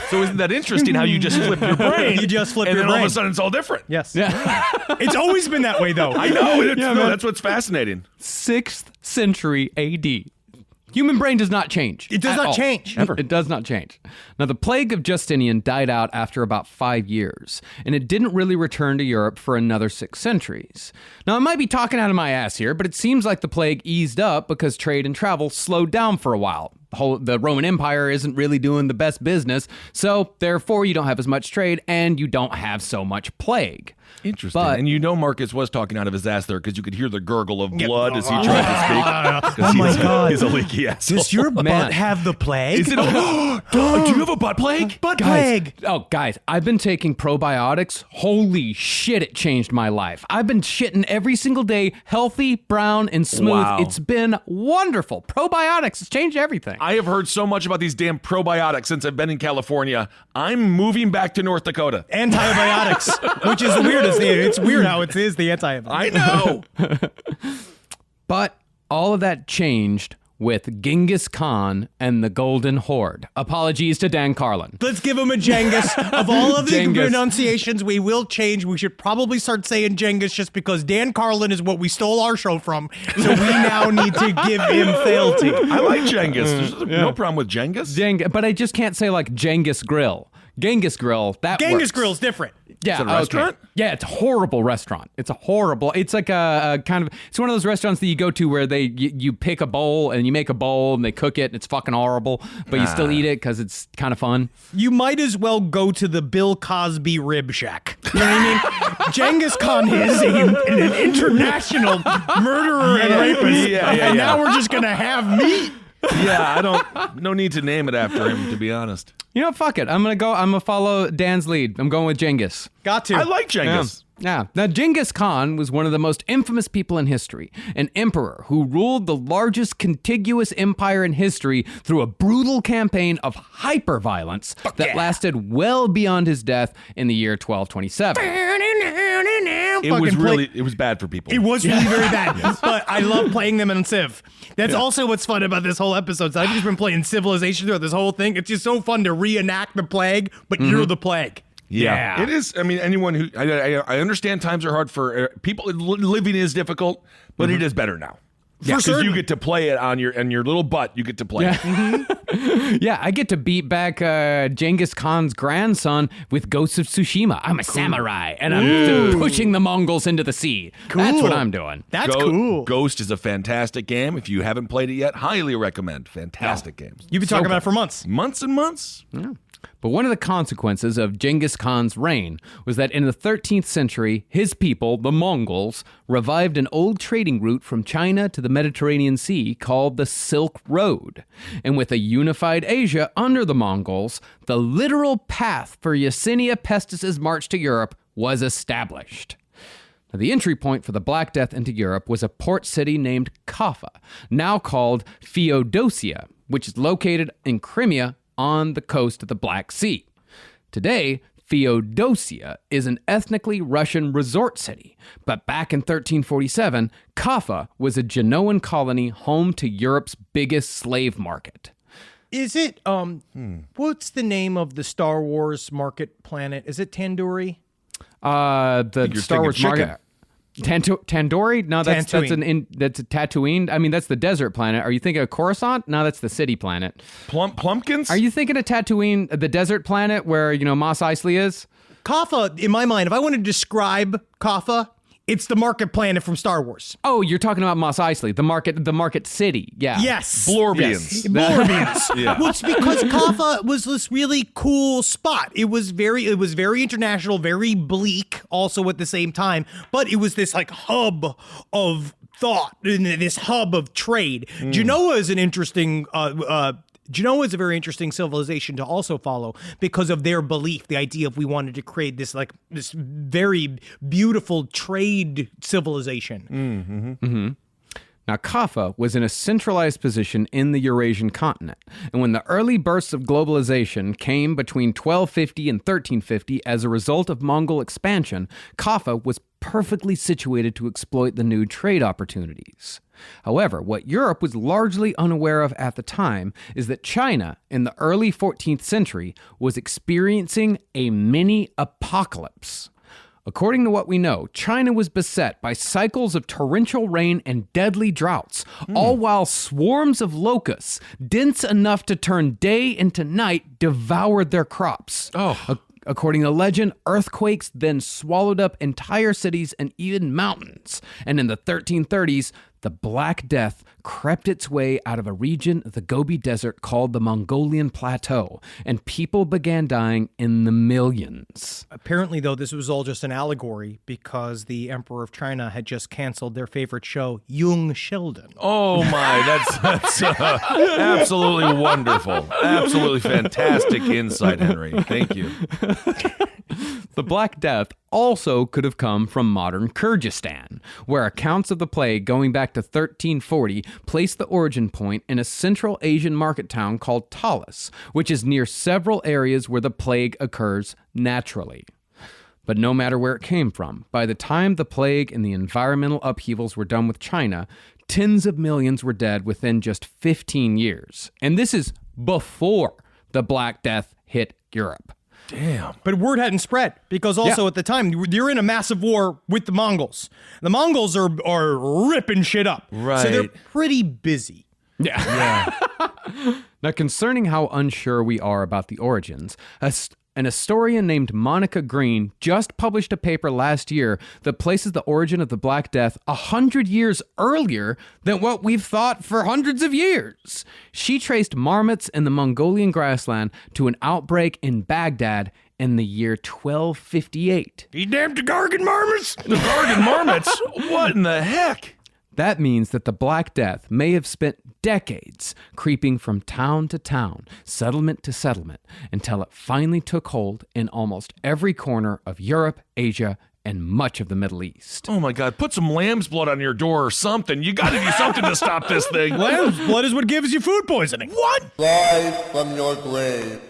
So isn't that interesting how you just flip your brain? You just flip your and then brain. all of a sudden it's all different. Yes. Yeah. It's always been that way, though. I know. That's what's fascinating. 6th century AD. Human brain does not change. It does at not all. change. Ever. It does not change. Now, the plague of Justinian died out after about 5 years, and it didn't really return to Europe for another 6 centuries. Now, I might be talking out of my ass here, but it seems like the plague eased up because trade and travel slowed down for a while. The Roman Empire isn't really doing the best business, so therefore you don't have as much trade and you don't have so much plague. Interesting. But- And Marcus was talking out of his ass there because you could hear the gurgle of blood as he tried to speak. Oh my God. He's a leaky asshole. Does your butt have the plague? Is it? Do you have a butt plague? Butt plague. Guys, I've been taking probiotics. Holy shit, it changed my life. I've been shitting every single day, healthy, brown, and smooth. Wow. It's been wonderful. Probiotics has changed everything. I have heard so much about these damn probiotics since I've been in California. I'm moving back to North Dakota. Antibiotics, which is the weirdest thing. It's weird how it is the antibiotics. I know. But all of that changed with Genghis Khan and the Golden Horde. Apologies to Dan Carlin. Let's give him a Genghis. Of all of the Genghis. pronunciations we will change, we should probably start saying Genghis just because Dan Carlin is what we stole our show from. So we now need to give him fealty. I like Genghis. There's no problem with Genghis. But I just can't say like Genghis Grill. Genghis Grill, that Genghis works. Grill's different. Yeah, Is it a restaurant? Yeah, it's a horrible restaurant. It's like a kind of, it's one of those restaurants that you go to where you pick a bowl and you make a bowl and they cook it and it's fucking horrible, but you still eat it because it's kind of fun. You might as well go to the Bill Cosby Rib Shack. You know what I mean? Genghis Khan is an international murderer and rapist. And now we're just going to have meat. Yeah, no need to name it after him, to be honest. You know, fuck it. I'm gonna follow Dan's lead. I'm going with Genghis. Got to. I like Genghis. Yeah. Now, Genghis Khan was one of the most infamous people in history, an emperor who ruled the largest contiguous empire in history through a brutal campaign of hyper-violence that lasted well beyond his death in the year 1227. It was bad for people. It was really very bad, but I love playing them in Civ. That's also what's fun about this whole episode. So I've just been playing Civilization throughout this whole thing. It's just so fun to reenact the plague, but you're the plague. Yeah, it is. I mean, anyone who I understand times are hard for people. Living is difficult, but it is better now. Yeah, because you get to play it on your little butt. You get to play it. Yeah, I get to beat back Genghis Khan's grandson with Ghosts of Tsushima. I'm a samurai, and I'm pushing the Mongols into the sea. Cool. That's what I'm doing. That's cool. Ghost is a fantastic game. If you haven't played it yet, highly recommend. Fantastic games. You've been talking about it for months. Months and months. But one of the consequences of Genghis Khan's reign was that in the 13th century, his people, the Mongols, revived an old trading route from China to the Mediterranean Sea called the Silk Road. And with a unified Asia under the Mongols, the literal path for Yersinia Pestis' march to Europe was established. Now, the entry point for the Black Death into Europe was a port city named Kaffa, now called Feodosia, which is located in Crimea on the coast of the Black Sea. Today, Feodosia is an ethnically Russian resort city, but back in 1347, Kaffa was a Genoan colony home to Europe's biggest slave market. Is it, what's the name of the Star Wars market planet? Is it Tandoori? The Star Wars market. Tandoori? No, that's a Tatooine. I mean, that's the desert planet. Are you thinking of Coruscant? No, that's the city planet. Plumpkins? Are you thinking of Tatooine, the desert planet where, Mos Eisley is? Kaffa, in my mind, if I want to describe Kaffa, it's the market planet from Star Wars. Oh, you're talking about Mos Eisley, the market city. Yeah. Yes. Blorbians. Blorbians. Yeah. Well, it's because Kaffa was this really cool spot. It was very international, very bleak also at the same time, but it was this like hub of thought, this hub of trade. Genoa is an interesting Genoa is a very interesting civilization to also follow because of their belief, the idea of we wanted to create this very beautiful trade civilization. Now, Kaffa was in a centralized position in the Eurasian continent, and when the early bursts of globalization came between 1250 and 1350 as a result of Mongol expansion, Kaffa was perfectly situated to exploit the new trade opportunities. However, what Europe was largely unaware of at the time is that China, in the early 14th century, was experiencing a mini-apocalypse. According to what we know, China was beset by cycles of torrential rain and deadly droughts, all while swarms of locusts, dense enough to turn day into night, devoured their crops. According to legend, earthquakes then swallowed up entire cities and even mountains. And in the 1330s, the Black Death crept its way out of a region of the Gobi Desert called the Mongolian Plateau, and people began dying in the millions. Apparently, though, this was all just an allegory because the Emperor of China had just canceled their favorite show, Young Sheldon. Oh my, that's absolutely wonderful. Absolutely fantastic insight, Henry. Thank you. The Black Death also could have come from modern Kyrgyzstan, where accounts of the plague going back to 1340 place the origin point in a Central Asian market town called Talas, which is near several areas where the plague occurs naturally. But no matter where it came from, by the time the plague and the environmental upheavals were done with China, tens of millions were dead within just 15 years. And this is before the Black Death hit Europe. Damn. But word hadn't spread because also at the time, you're in a massive war with the Mongols. The Mongols are ripping shit up. Right. So they're pretty busy. Yeah. Now, concerning how unsure we are about the origins, an historian named Monica Green just published a paper last year that places the origin of the Black Death 100 years earlier than what we've thought for hundreds of years. She traced marmots in the Mongolian grassland to an outbreak in Baghdad in the year 1258. You damn Tagargan marmots! The Gargan marmots? What in the heck? That means that the Black Death may have spent decades creeping from town to town, settlement to settlement, until it finally took hold in almost every corner of Europe, Asia, and much of the Middle East. Oh my God, put some lamb's blood on your door or something. You gotta do something to stop this thing. Lamb's blood is what gives you food poisoning. What? Rise from your grave.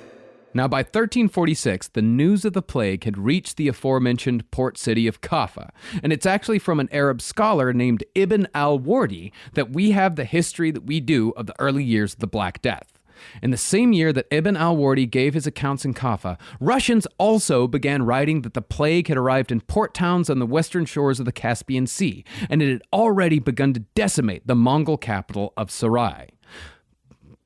Now, by 1346, the news of the plague had reached the aforementioned port city of Kaffa, and it's actually from an Arab scholar named Ibn al-Wardi that we have the history that we do of the early years of the Black Death. In the same year that Ibn al-Wardi gave his accounts in Kaffa, Russians also began writing that the plague had arrived in port towns on the western shores of the Caspian Sea, and it had already begun to decimate the Mongol capital of Sarai.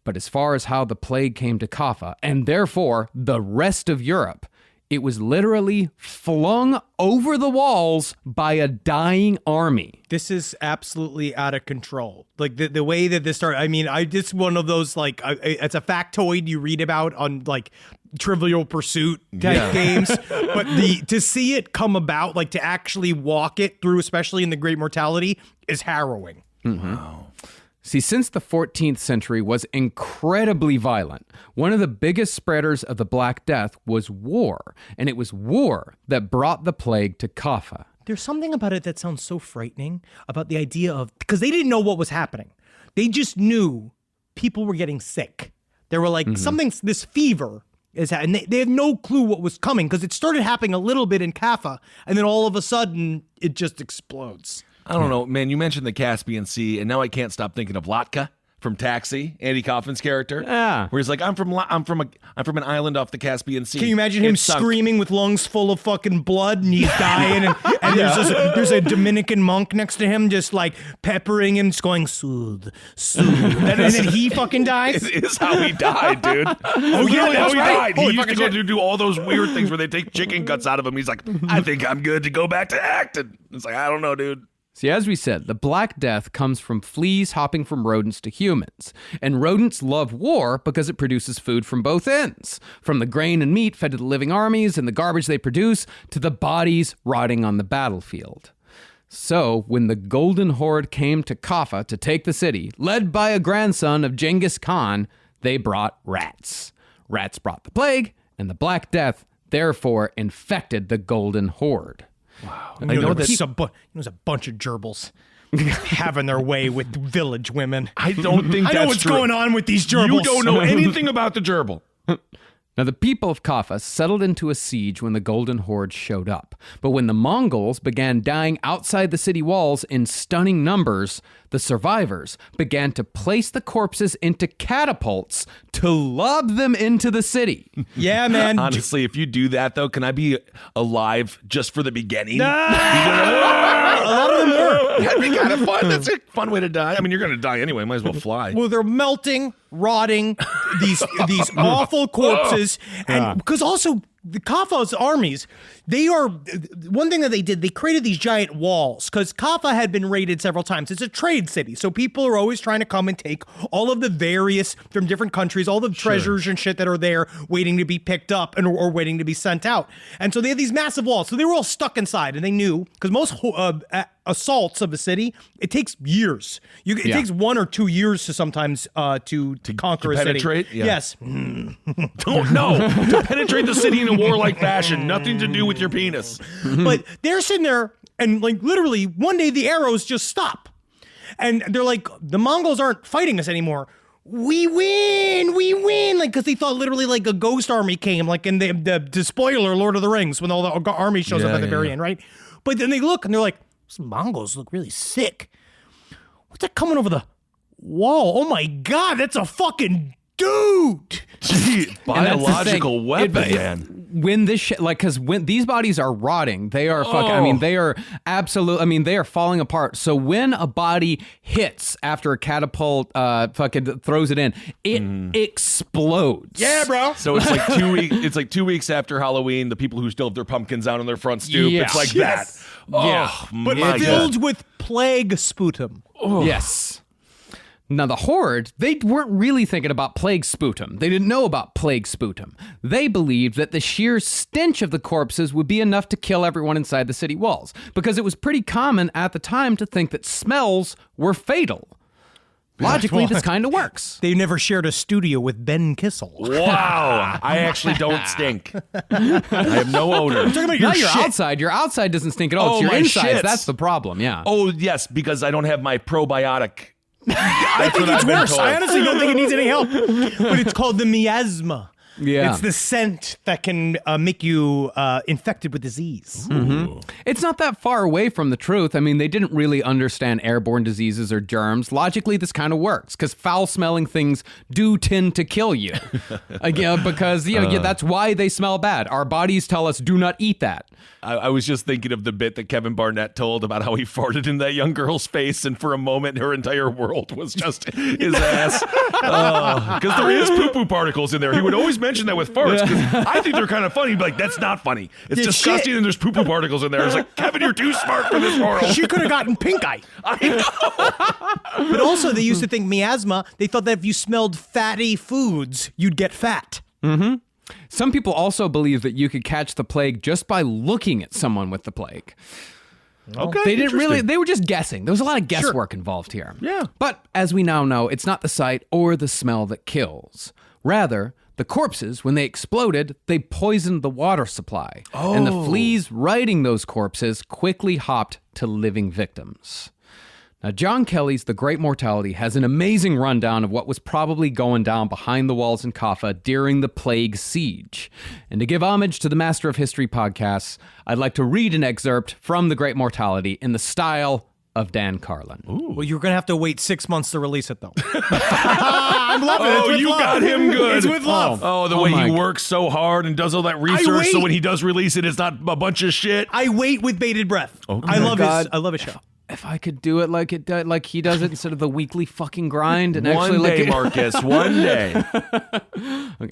But as far as how the plague came to Kaffa, and therefore the rest of Europe, it was literally flung over the walls by a dying army. This is absolutely out of control. Like the way that this started, I mean, it's one of those, like, it's a factoid you read about on, like, Trivial Pursuit type games. But to see it come about, like, to actually walk it through, especially in the Great Mortality, is harrowing. Mm-hmm. Wow. See, since the 14th century was incredibly violent, one of the biggest spreaders of the Black Death was war, and it was war that brought the plague to Kaffa. There's something about it that sounds so frightening, about the idea of, because they didn't know what was happening. They just knew people were getting sick. They were like, this fever is happening. And they have no clue what was coming, because it started happening a little bit in Kaffa, and then all of a sudden, it just explodes. I don't know, man. You mentioned the Caspian Sea, and now I can't stop thinking of latke from Taxi, Andy Kaufman's character. Yeah. Where he's like, I'm from an island off the Caspian Sea. Can you imagine him It's sunk." screaming with lungs full of fucking blood and he's dying and there's a Dominican monk next to him just like peppering him, just going, soothe. And then he fucking dies? It is how he died, dude. Oh, yeah, how that's he right. died. He Holy used to fucking go do all those weird things where they take chicken guts out of him. He's like, I think I'm good to go back to acting. It's like, I don't know, dude. See, as we said, the Black Death comes from fleas hopping from rodents to humans. And rodents love war because it produces food from both ends. From the grain and meat fed to the living armies and the garbage they produce to the bodies rotting on the battlefield. So, when the Golden Horde came to Kaffa to take the city, led by a grandson of Genghis Khan, they brought rats. Rats brought the plague, and the Black Death therefore infected the Golden Horde. Wow. I know that there's a bunch of gerbils having their way with village women. I don't think that's I know what's true. going on with these gerbils. You don't know anything about the gerbil. Now, the people of Kaffa settled into a siege when the Golden Horde showed up. But when the Mongols began dying outside the city walls in stunning numbers, the survivors began to place the corpses into catapults to lob them into the city. Yeah, man. Honestly, if you do that, though, can I be alive just for the beginning? A lot of them were. That'd be kind of fun. That's a fun way to die. I mean, you're going to die anyway. Might as well fly. Well, they're melting, rotting, these awful corpses. And because also the Kaffa's armies, they are, one thing that they did, they created these giant walls because Kaffa had been raided several times. It's a trade city. So people are always trying to come and take all of the various, from different countries, all the treasures and shit that are there waiting to be picked up or waiting to be sent out. And so they had these massive walls. So they were all stuck inside and they knew, because most assaults of a city, it takes years. It takes 1 or 2 years to sometimes to conquer a penetrate? city. Yeah. Yes. Don't know. To penetrate the city in a warlike fashion. Nothing to do with your penis. But they're sitting there and like literally one day the arrows just stop. And they're like, the Mongols aren't fighting us anymore. We win, like, because they thought literally like a ghost army came, like in the spoiler Lord of the Rings when all the army shows up at the very end, right? But then they look and they're like, some Mongols look really sick. What's that coming over the wall? Oh my God, that's a fucking dude. Gee, biological weapon, man. When this shit, like, because when these bodies are rotting, they are fucking, I mean, they are absolute, I mean, they are falling apart. So when a body hits after a catapult fucking throws it in, it explodes. Yeah, bro. So it's like 2 weeks. It's like 2 weeks after Halloween. The people who still have their pumpkins out on their front stoop. Yeah. It's like Yes. that. Oh, Yeah. But my filled God. with plague sputum. Yes. Now, the Horde, they weren't really thinking about plague sputum. They didn't know about plague sputum. They believed that the sheer stench of the corpses would be enough to kill everyone inside the city walls, because it was pretty common at the time to think that smells were fatal. Logically, this kind of works. They never shared a studio with Ben Kissel. Wow. I actually don't stink. I have no odor. Talking about Now your you're shit. outside. Your outside doesn't stink at all. Oh, It's your my insides. shits. That's the problem, yeah. Oh, yes, because I don't have my probiotic. I think it's worse. I honestly don't think it needs any help. But it's called the miasma. Yeah. It's the scent that can make you infected with disease. It's not that far away from the truth. I mean, they didn't really understand airborne diseases or germs. Logically, this kind of works because foul-smelling things do tend to kill you. Again, because that's why they smell bad. Our bodies tell us do not eat that. I was just thinking of the bit that Kevin Barnett told about how he farted in that young girl's face, and for a moment, her entire world was just his ass. Because there is poo-poo particles in there. He would always mention that with farts, because I think they're kind of funny. He'd be like, that's not funny. It's disgusting, and there's poo-poo particles in there. It's like, Kevin, you're too smart for this world. She could have gotten pink eye. I know. But also, they used to think miasma, they thought that if you smelled fatty foods, you'd get fat. Some people also believe that you could catch the plague just by looking at someone with the plague. Okay, They didn't really, interesting. they were just guessing. There was a lot of guesswork involved here. Yeah. But as we now know, it's not the sight or the smell that kills. Rather, the corpses, when they exploded, they poisoned the water supply. And the fleas riding those corpses quickly hopped to living victims. Now, John Kelly's The Great Mortality has an amazing rundown of what was probably going down behind the walls in Kaffa during the Plague Siege. And to give homage to the Master of History podcasts, I'd like to read an excerpt from The Great Mortality in the style of Dan Carlin. Well, you're going to have to wait 6 months to release it, though. I'm loving it. It's with you love. got him good. It's with love. Oh, the way he works so hard and does all that research, so wait. when he does release it, it's not a bunch of shit. I wait with bated breath. Okay. I love God. his show. If I could do it like he does it instead of the weekly fucking grind and One actually day, Marcus, one day. Okay.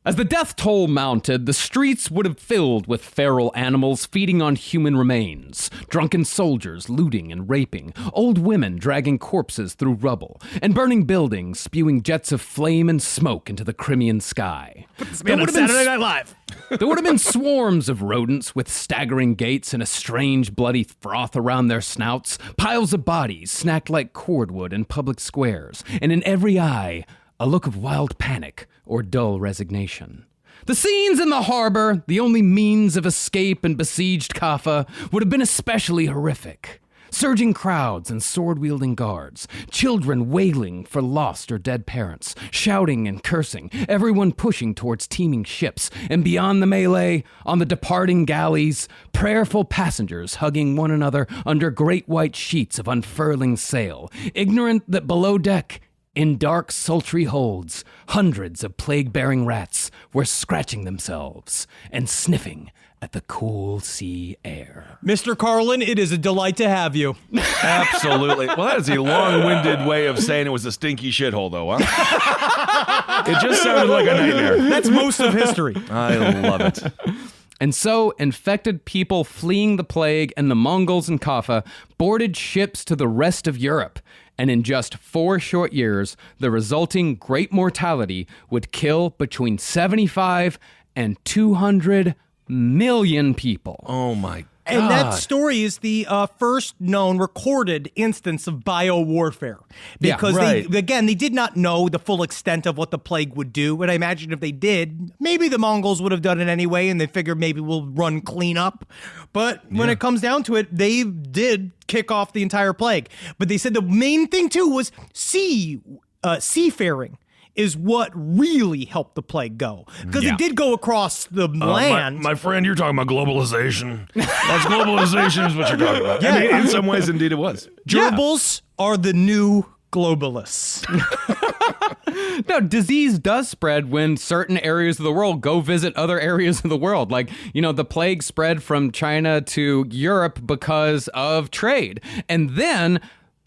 As the death toll mounted, the streets would have filled with feral animals feeding on human remains, drunken soldiers looting and raping, old women dragging corpses through rubble, and burning buildings spewing jets of flame and smoke into the Crimean sky. Saturday Night Live. There would have been swarms of rodents with staggering gaits and a strange bloody froth around their snouts, piles of bodies snacked like cordwood in public squares, and in every eye, a look of wild panic or dull resignation. The scenes in the harbor, the only means of escape in besieged Kaffa, would have been especially horrific. Surging crowds and sword-wielding guards, children wailing for lost or dead parents, shouting and cursing, everyone pushing towards teeming ships, and beyond the melee, on the departing galleys, prayerful passengers hugging one another under great white sheets of unfurling sail, ignorant that below deck, in dark, sultry holds, hundreds of plague-bearing rats were scratching themselves and sniffing at the cool sea air. Mr. Carlin, it is a delight to have you. Absolutely. Well, that is a long-winded way of saying it was a stinky shithole, though, huh? It just sounded like a nightmare. That's most of history. I love it. And so, infected people fleeing the plague and the Mongols in Kaffa boarded ships to the rest of Europe. And in just 4 short years, the resulting great mortality would kill between 75 and 200 million people. Oh, my God. And that story is the first known recorded instance of biowarfare. Because, they did not know the full extent of what the plague would do. And I imagine if they did, maybe the Mongols would have done it anyway, and they figured maybe we'll run clean up. But when it comes down to it, they did kick off the entire plague. But they said the main thing, too, was seafaring is what really helped the plague go. Because it did go across the land. My friend, you're talking about globalization. That's globalization is what you're talking about. Yeah. I mean, in some ways, indeed, it was. Gerbils are the new globalists. No, disease does spread when certain areas of the world go visit other areas of the world. Like, the plague spread from China to Europe because of trade. And then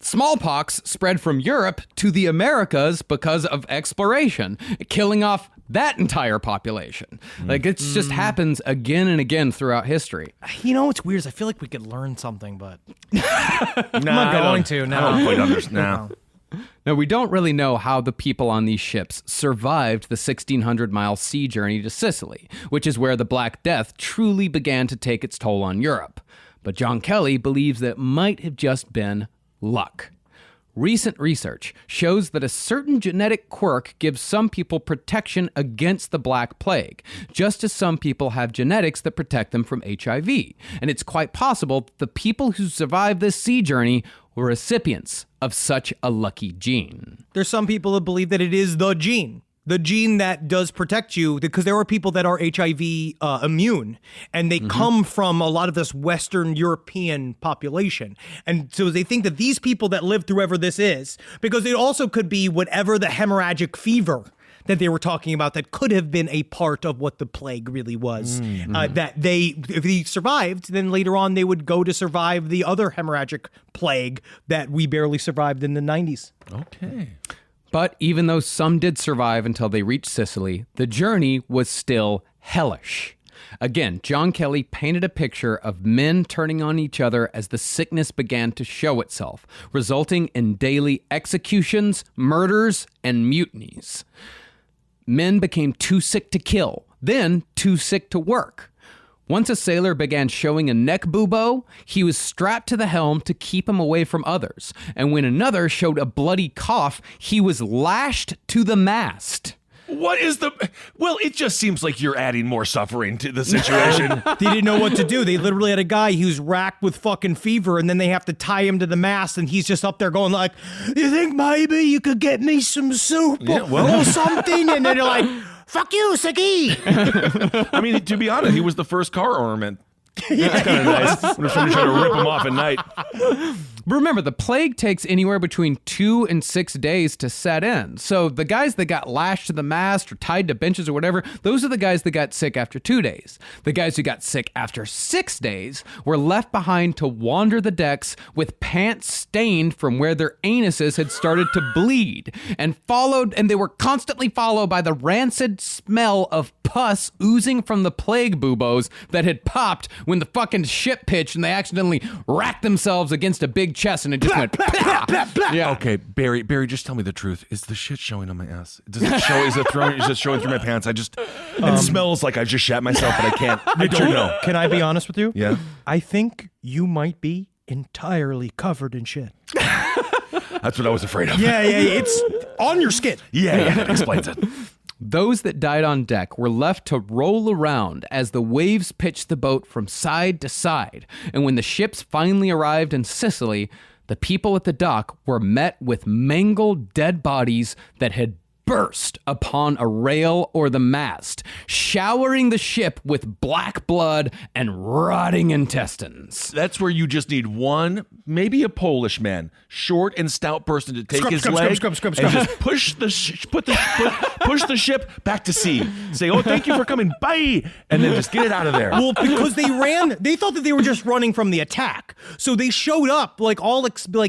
smallpox spread from Europe to the Americas because of exploration, killing off that entire population. Like, it just happens again and again throughout history. What's weird is I feel like we could learn something, but I'm not going to. No. I don't quite understand. Now, we don't really know how the people on these ships survived the 1,600-mile sea journey to Sicily, which is where the Black Death truly began to take its toll on Europe. But John Kelly believes that it might have just been luck. Recent research shows that a certain genetic quirk gives some people protection against the Black Plague, just as some people have genetics that protect them from HIV. And it's quite possible that the people who survived this sea journey were recipients of such a lucky gene. There's some people that believe that it is the gene that does protect you, because there are people that are HIV immune, and they come from a lot of this Western European population. And so they think that these people that live through whatever this is, because it also could be whatever the hemorrhagic fever that they were talking about that could have been a part of what the plague really was. That if they survived, then later on they would go to survive the other hemorrhagic plague that we barely survived in the 90s. Okay. But even though some did survive until they reached Sicily, the journey was still hellish. Again, John Kelly painted a picture of men turning on each other as the sickness began to show itself, resulting in daily executions, murders, and mutinies. Men became too sick to kill, then too sick to work. Once a sailor began showing a neck bubo, he was strapped to the helm to keep him away from others. And when another showed a bloody cough, he was lashed to the mast. What is well, it just seems like you're adding more suffering to the situation. They didn't know what to do. They literally had a guy who's racked with fucking fever, and then they have to tie him to the mast, and he's just up there going like, you think maybe you could get me some soup or something? And then they're like, fuck you, Saki. I mean, to be honest, he was the first car ornament That's kind of nice. When somebody's trying to rip them off at night. But remember, the plague takes anywhere between 2 and 6 days to set in. So the guys that got lashed to the mast or tied to benches or whatever, those are the guys that got sick after 2 days. The guys who got sick after 6 days were left behind to wander the decks with pants stained from where their anuses had started to bleed, and they were constantly followed by the rancid smell of pus oozing from the plague buboes that had popped when the fucking ship pitched and they accidentally racked themselves against a big chest and it just went yeah. Okay, Barry, just tell me the truth. Is the shit showing on my ass? Does it show? Is it showing through my pants? It smells like I just shat myself, but I can't. I don't know. Can I be honest with you? Yeah. I think you might be entirely covered in shit. That's what I was afraid of. Yeah, it's on your skin. Yeah, that explains it. Those that died on deck were left to roll around as the waves pitched the boat from side to side. And when the ships finally arrived in Sicily, the people at the dock were met with mangled dead bodies that had burst upon a rail or the mast, showering the ship with black blood and rotting intestines. That's where you just need one, maybe a Polish man, short and stout person to take his leg and just push push the ship back to sea. Say, "Oh, thank you for coming, bye," and then just get it out of there. Well, because they thought that they were just running from the attack, so they showed up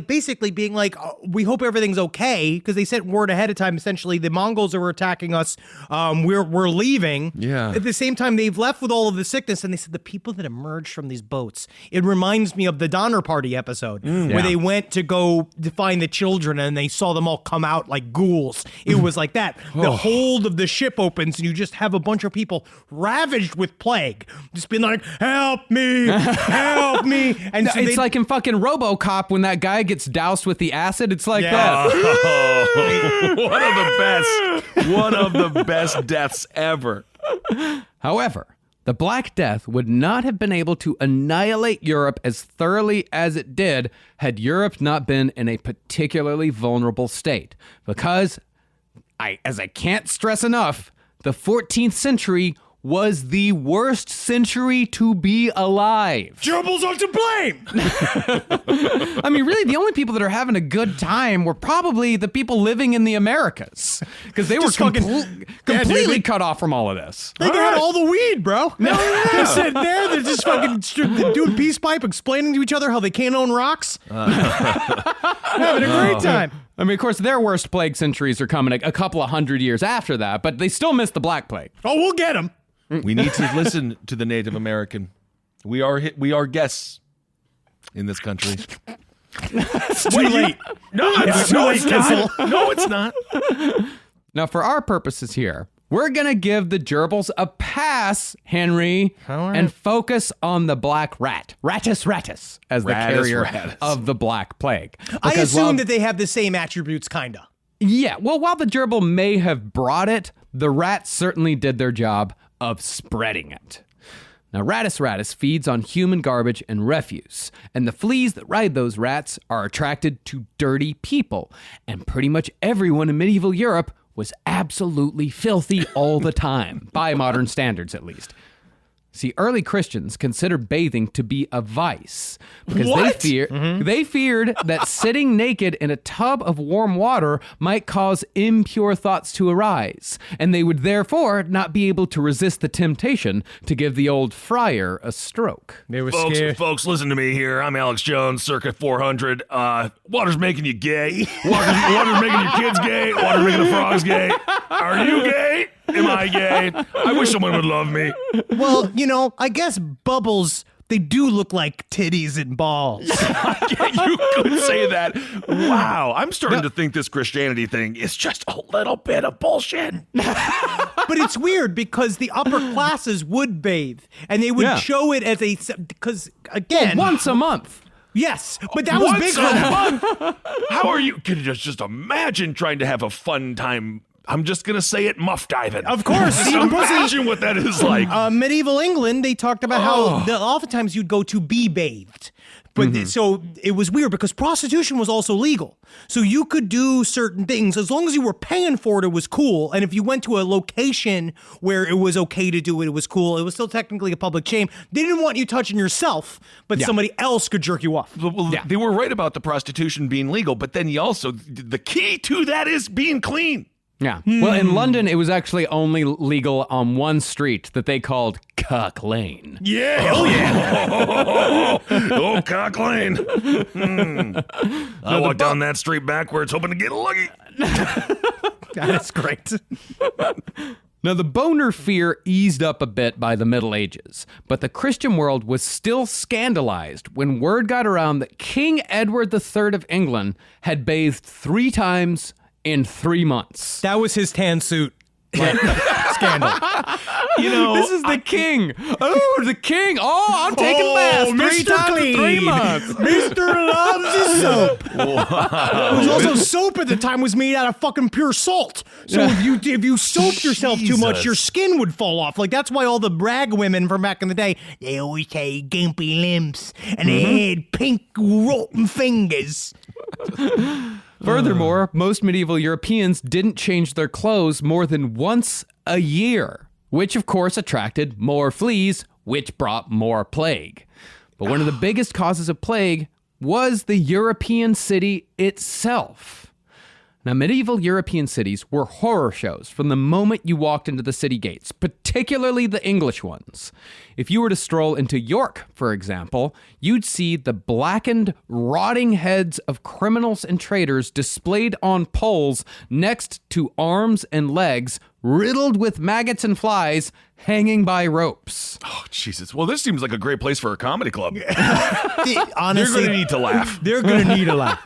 basically being like, "We hope everything's okay," because they sent word ahead of time. Essentially, the Mongols are attacking us. We're leaving. Yeah. At the same time, they've left with all of the sickness, and they said the people that emerged from these boats. It reminds me of the Donner Party episode where they went to go to find the children, and they saw them all come out like ghouls. It was like that. The hold of the ship opens, and you just have a bunch of people ravaged with plague, just being like, "Help me, help me!" And so it's like in fucking RoboCop when that guy gets doused with the acid. It's like that. One of the best deaths ever. However, the Black Death would not have been able to annihilate Europe as thoroughly as it did had Europe not been in a particularly vulnerable state. Because, as I can't stress enough, the 14th century was the worst century to be alive. Gerbils are to blame. I mean, really, the only people that are having a good time were probably the people living in the Americas, because they were completely cut off from all of this. They got all the weed, bro. They're sitting there, they're just fucking doing peace pipe, explaining to each other how they can't own rocks. Having a great time. I mean, of course, their worst plague centuries are coming a couple of hundred years after that, but they still miss the Black Plague. Oh, we'll get them. We need to listen to the Native American. We are guests in this country. It's too late. It's not. No, it's not. Now, for our purposes here, we're going to give the gerbils a pass, Henry, and focus on the black rat. Rattus, as the carrier of the Black Plague. I assume that they have the same attributes, kind of. Yeah, well, while the gerbil may have brought it, the rats certainly did their job of spreading it. Now, Rattus feeds on human garbage and refuse, and the fleas that ride those rats are attracted to dirty people, and pretty much everyone in medieval Europe was absolutely filthy all the time, by modern standards at least. See, early Christians considered bathing to be a vice because they feared that sitting naked in a tub of warm water might cause impure thoughts to arise, and they would therefore not be able to resist the temptation to give the old friar a stroke. They were scared. Folks, listen to me here. I'm Alex Jones, circa 400. Water's making you gay. Water's making your kids gay. Water's making the frogs gay. Are you gay? Am I gay? I wish someone would love me. Well, I guess bubbles, they do look like titties and balls. You could say that. Wow. I'm starting to think this Christianity thing is just a little bit of bullshit. But it's weird because the upper classes would bathe and they would show it as because again. Once a month. Yes, but that was big for them. How are you? Can you just imagine trying to have a fun time? I'm just going to say it, muff diving. Of course. Imagine what that is like. Medieval England, they talked about how oftentimes you'd go to be bathed. But so it was weird because prostitution was also legal. So you could do certain things as long as you were paying for it. It was cool. And if you went to a location where it was okay to do it, it was cool. It was still technically a public shame. They didn't want you touching yourself, but somebody else could jerk you off. Well, they were right about the prostitution being legal, but then you also, the key to that is being clean. Yeah. Well, in London, it was actually only legal on one street that they called Cock Lane. Yeah, hell yeah. Oh, Cock Lane. I walked down that street backwards hoping to get lucky. That's great. Now, the boner fear eased up a bit by the Middle Ages, but the Christian world was still scandalized when word got around that King Edward III of England had bathed 3 times in 3 months. That was his tan suit. Scandal. You know, This is the king. Oh, the king. Oh, I'm taking baths 3 times in 3 months. Mr. loves his soap. It was also soap at the time was made out of fucking pure salt. So if you soaped yourself too much, Jesus. your skin would fall off. Like that's why all the brag women from back in the day, they always had gimpy limbs and they had pink rotten fingers. Furthermore, most medieval Europeans didn't change their clothes more than once a year, which of course attracted more fleas, which brought more plague. But one of the biggest causes of plague was the European city itself. Now, medieval European cities were horror shows from the moment you walked into the city gates, particularly the English ones. If you were to stroll into York, for example, you'd see the blackened, rotting heads of criminals and traitors displayed on poles next to arms and legs, riddled with maggots and flies, hanging by ropes. oh, Jesus. Well, this seems like a great place for a comedy club. Honestly, You're going to need to laugh. they're going to need a laugh.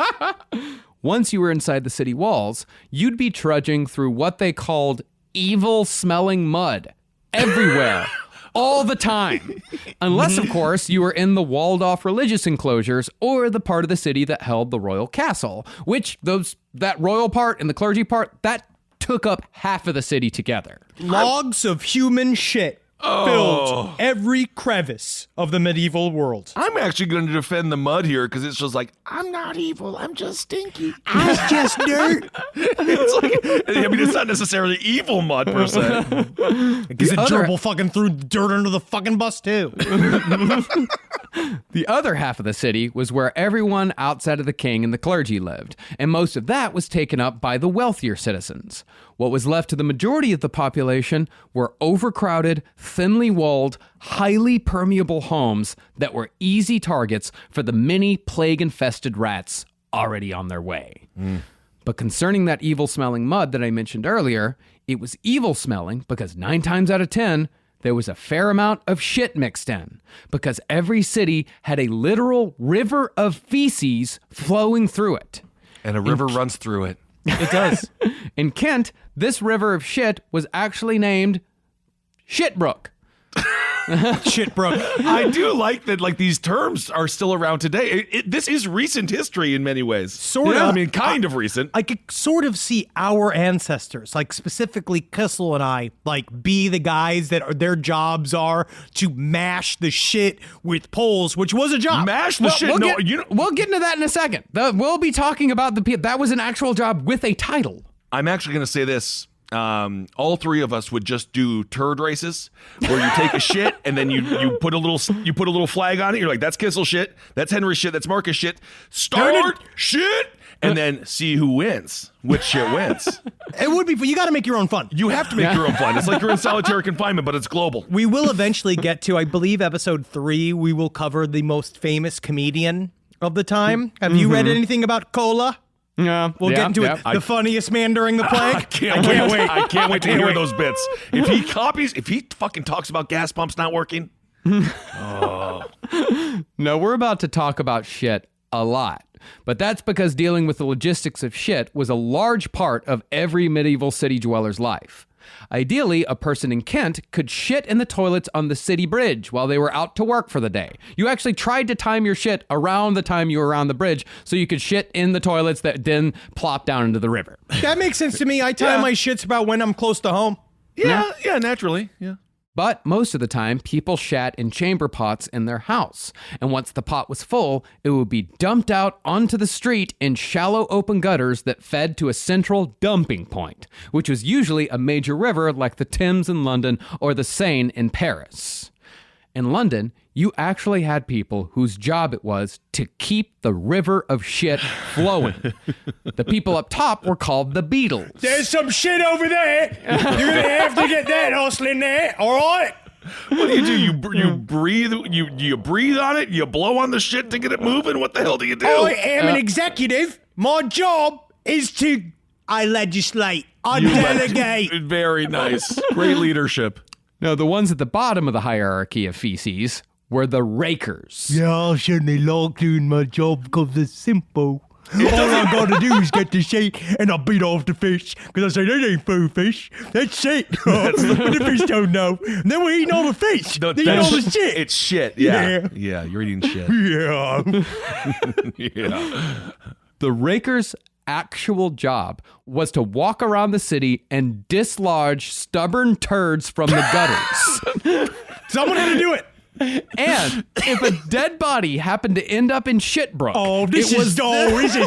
Once you were inside the city walls, you'd be trudging through what they called evil-smelling mud everywhere, all the time. Unless, of course, you were in the walled-off religious enclosures or the part of the city that held the royal castle, which that royal part and the clergy part, that took up half of the city together. Logs of human shit filled every crevice of the medieval world. I'm actually going to defend the mud here because it's just like, I'm not evil, I'm just stinky. It's just dirt. It's like, I mean, it's not necessarily evil mud per se. Because a gerbil fucking threw dirt under the fucking bus too. The other half of the city was where everyone outside of the king and the clergy lived, and most of that was taken up by the wealthier citizens. What was left to the majority of the population were overcrowded, thinly walled, highly permeable homes that were easy targets for the many plague-infested rats already on their way. But concerning that evil-smelling mud that I mentioned earlier, it was evil-smelling because 9 times out of 10, there was a fair amount of shit mixed in, because every city had a literal river of feces flowing through it. And a river runs through it. It does. In Kent, this river of shit was actually named Shitbrook. Shit, bro. I do like that, like, these terms are still around today. This is recent history in many ways. Sort of. I mean, kind of recent. I could sort of see our ancestors, like specifically Kissel and I, like be the guys that their jobs are to mash the shit with poles, which was a job. Mash the shit. We'll get into that in a second. We'll be talking about that was an actual job with a title. I'm actually going to say this. All 3 of us would just do turd races where you take a shit and then you put a little flag on it. You're like, that's Kissel shit, that's Henry shit, that's Marcus shit. Start shit, and then see who wins. Which shit wins? It would be, but you got to make your own fun. You have to make your own fun. It's like you're in solitary confinement, but it's global. We will eventually get to, I believe, episode 3. We will cover the most famous comedian of the time. Have you read anything about Cola? Yeah, We'll get into it. The funniest man during the plague. I can't wait. I can't wait to hear those bits. If he fucking talks about gas pumps not working. No, we're about to talk about shit a lot. But that's because dealing with the logistics of shit was a large part of every medieval city dweller's life. Ideally, a person in Kent could shit in the toilets on the city bridge while they were out to work for the day. You actually tried to time your shit around the time you were around the bridge so you could shit in the toilets that then plop down into the river. That makes sense to me. I time my shits about when I'm close to home. Yeah, naturally. Yeah. But most of the time, people shat in chamber pots in their house. And once the pot was full, it would be dumped out onto the street in shallow open gutters that fed to a central dumping point, which was usually a major river like the Thames in London or the Seine in Paris. In London, you actually had people whose job it was to keep the river of shit flowing. The people up top were called the Beatles. There's some shit over there. You're gonna have to get that hustle in there, all right? What do? You breathe? You breathe on it? You blow on the shit to get it moving? What the hell do you do? I am an executive. My job is to... I legislate. I delegate. Very nice. Great leadership. Now, the ones at the bottom of the hierarchy of feces were the rakers. Yeah, I certainly like doing my job because it's simple. All I gotta do is get the shit and I beat off the fish because I say that ain't food fish. That's shit. But the fish don't know. And then we're eating all the fish. They eat all the shit. It's shit. Yeah. Yeah, you're eating shit. Yeah. Yeah. The rakers' actual job was to walk around the city and dislodge stubborn turds from the gutters. Someone had to do it. And if a dead body happened to end up in Shitbrook, This is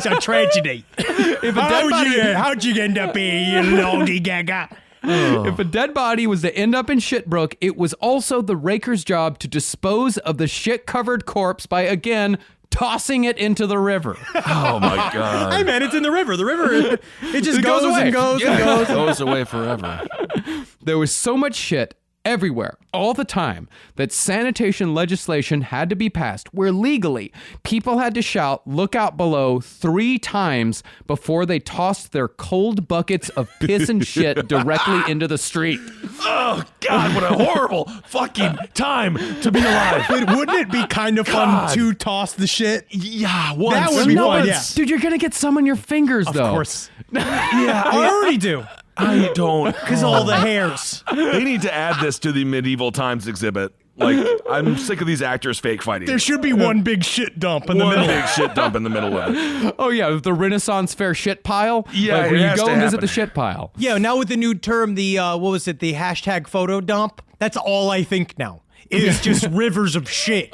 a tragedy. if a dead body, How'd you end up here, you lolly gaga? if a dead body was to end up in Shitbrook, it was also the raker's job to dispose of the shit-covered corpse by, again, tossing it into the river. Oh my God. Hey man, it's in the river. The river, it just goes away. and goes and Yeah, goes. it goes away forever. There was so much shit everywhere, all the time, that sanitation legislation had to be passed where legally people had to shout, "Look out below," 3 times before they tossed their cold buckets of piss and shit directly into the street. Oh God, what a horrible fucking time to be alive. But wouldn't it be kind of fun to toss the shit? Yeah, once. That would be fun, yeah. Dude, you're gonna get some on your fingers, though. Of course. Yeah, I already do. I don't. Because all the hairs. They need to add this to the medieval times exhibit. Like, I'm sick of these actors fake fighting. There should be one big shit dump in the One middle. big shit dump in the middle of it. Oh, yeah, the Renaissance Fair shit pile. Yeah, like, it where you has go to and visit happen. the shit pile. Yeah, now with the new term, the what was it? The hashtag photo dump. That's all I think now. It's just rivers of shit.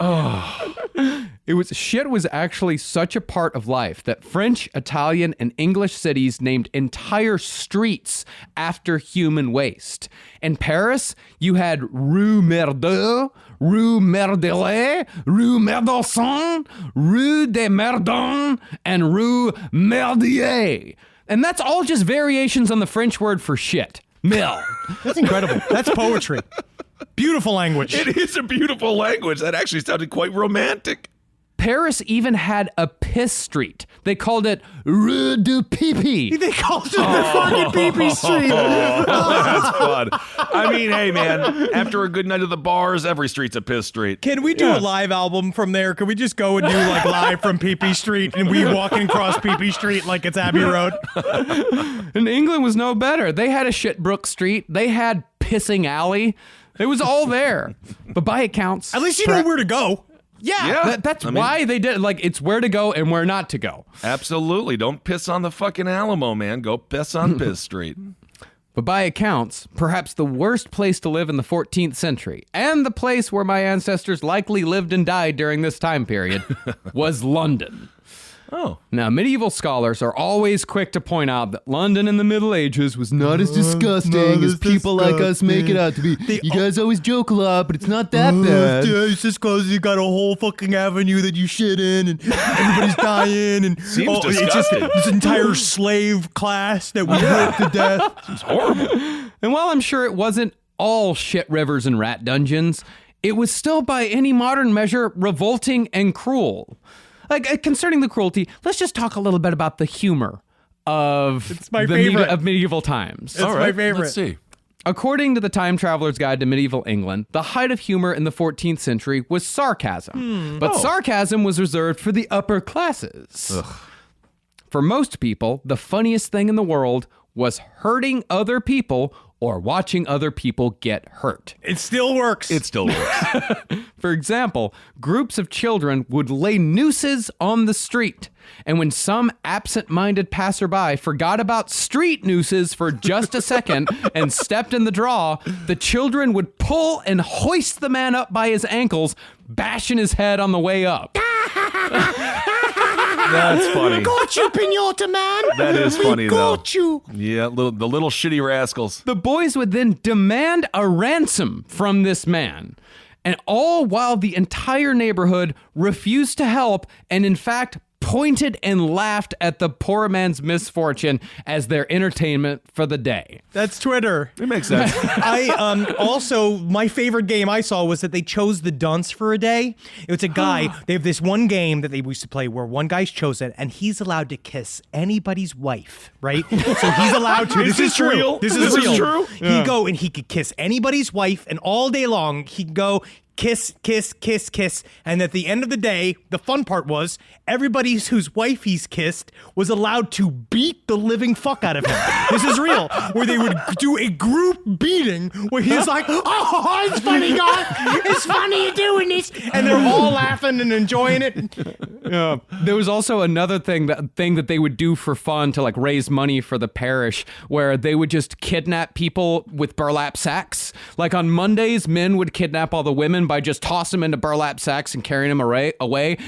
Shit was actually such a part of life that French, Italian, and English cities named entire streets after human waste. In Paris, you had Rue Merdeux, Rue Merdelet, Rue Merdosson, Rue des Merdons, and Rue Merdier. And that's all just variations on the French word for shit. Mill. That's incredible. That's poetry. Beautiful language. It is a beautiful language. That actually sounded quite romantic. Paris even had a piss street. They called it Rue du Pipi. They called it the fucking pee-pee street. That's fun. I mean, hey, man, after a good night at the bars, every street's a piss street. Can we do a live album from there? Can we just go and do like live from Pee-Pee Street and we walking across Pee-Pee Street like it's Abbey Road? And England was no better. They had a Shitbrook Street. They had Pissing Alley. It was all there. But by accounts... At least you know where to go. Yeah, that's why they did it. Like, it's where to go and where not to go. Absolutely. Don't piss on the fucking Alamo, man. Go piss on Piss Street. But by accounts, perhaps the worst place to live in the 14th century, and the place where my ancestors likely lived and died during this time period, was London. Oh. Now, medieval scholars are always quick to point out that London in the Middle Ages was not as disgusting as people like us make it out to be. You guys always joke a lot, but it's not that bad. It's just because you got a whole fucking avenue that you shit in and everybody's dying and Seems it's just disgusting. this entire slave class that we work to death. It's horrible. And while I'm sure it wasn't all shit rivers and rat dungeons, it was still by any modern measure revolting and cruel. Like, concerning the cruelty, let's just talk a little bit about the humor of It's my favorite. of medieval times. It's my favorite. Let's see. According to the Time Traveler's Guide to Medieval England, the height of humor in the 14th century was sarcasm. But sarcasm was reserved for the upper classes. For most people, the funniest thing in the world was hurting other people or watching other people get hurt. It still works. It still works. For example, groups of children would lay nooses on the street. And when some absent-minded passerby forgot about street nooses for just a second and stepped in the draw, the children would pull and hoist the man up by his ankles, bashing his head on the way up. That's funny. Got you, Pinata Man. That is funny, though. Got you. Yeah, the little shitty rascals. The boys would then demand a ransom from this man. And all while the entire neighborhood refused to help and, in fact, pointed and laughed at the poor man's misfortune as their entertainment for the day. That's Twitter. It makes sense. I also, my favorite game I saw was that they chose the dunce for a day. It's a guy. They have this one game that they used to play where one guy's chosen and he's allowed to kiss anybody's wife, right? So he's allowed to. Is this true. real? This This is is real. true? He'd go and he could kiss anybody's wife, and all day long he'd go kiss, kiss, kiss, kiss. And at the end of the day, the fun part was everybody whose wife he's kissed was allowed to beat the living fuck out of him. This is real. Where they would do a group beating where he's like, oh, it's funny, God. It's funny you're doing this. And they're all laughing and enjoying it. There was also another thing that they would do for fun to like raise money for the parish, where they would just kidnap people with burlap sacks. Like on Mondays, men would kidnap all the women by just tossing them into burlap sacks and carrying them away.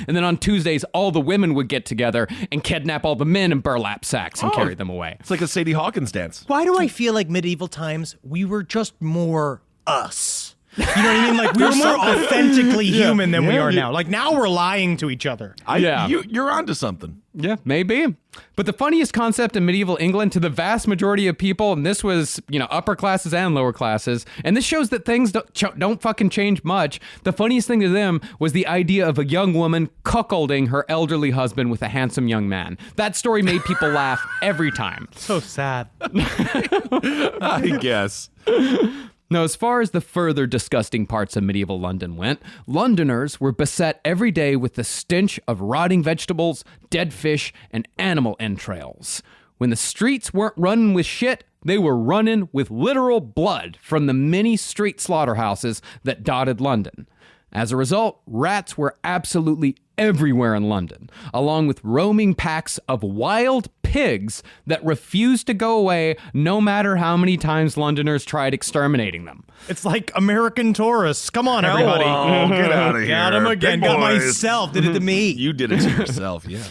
And then on Tuesdays, all the women would get together and kidnap all the men in burlap sacks and carry them away. It's like a Sadie Hawkins dance. Why do I feel like medieval times, we were just more us? You know what I mean? Like, we were more authentically human than we are now. Like, now we're lying to each other. You're onto something. Yeah, maybe. But the funniest concept in medieval England to the vast majority of people, and this was, upper classes and lower classes, and this shows that things don't fucking change much. The funniest thing to them was the idea of a young woman cuckolding her elderly husband with a handsome young man. That story made people laugh every time. So sad. I guess. Now, as far as the further disgusting parts of medieval London went, Londoners were beset every day with the stench of rotting vegetables, dead fish, and animal entrails. When the streets weren't running with shit, they were running with literal blood from the many street slaughterhouses that dotted London. As a result, rats were absolutely everywhere in London, along with roaming packs of wild pigs that refused to go away no matter how many times Londoners tried exterminating them. It's like American tourists. Come on, everybody. Hello, get out of here. Got him again. Big Got boys. myself. Did it to me. You did it to yourself, yeah.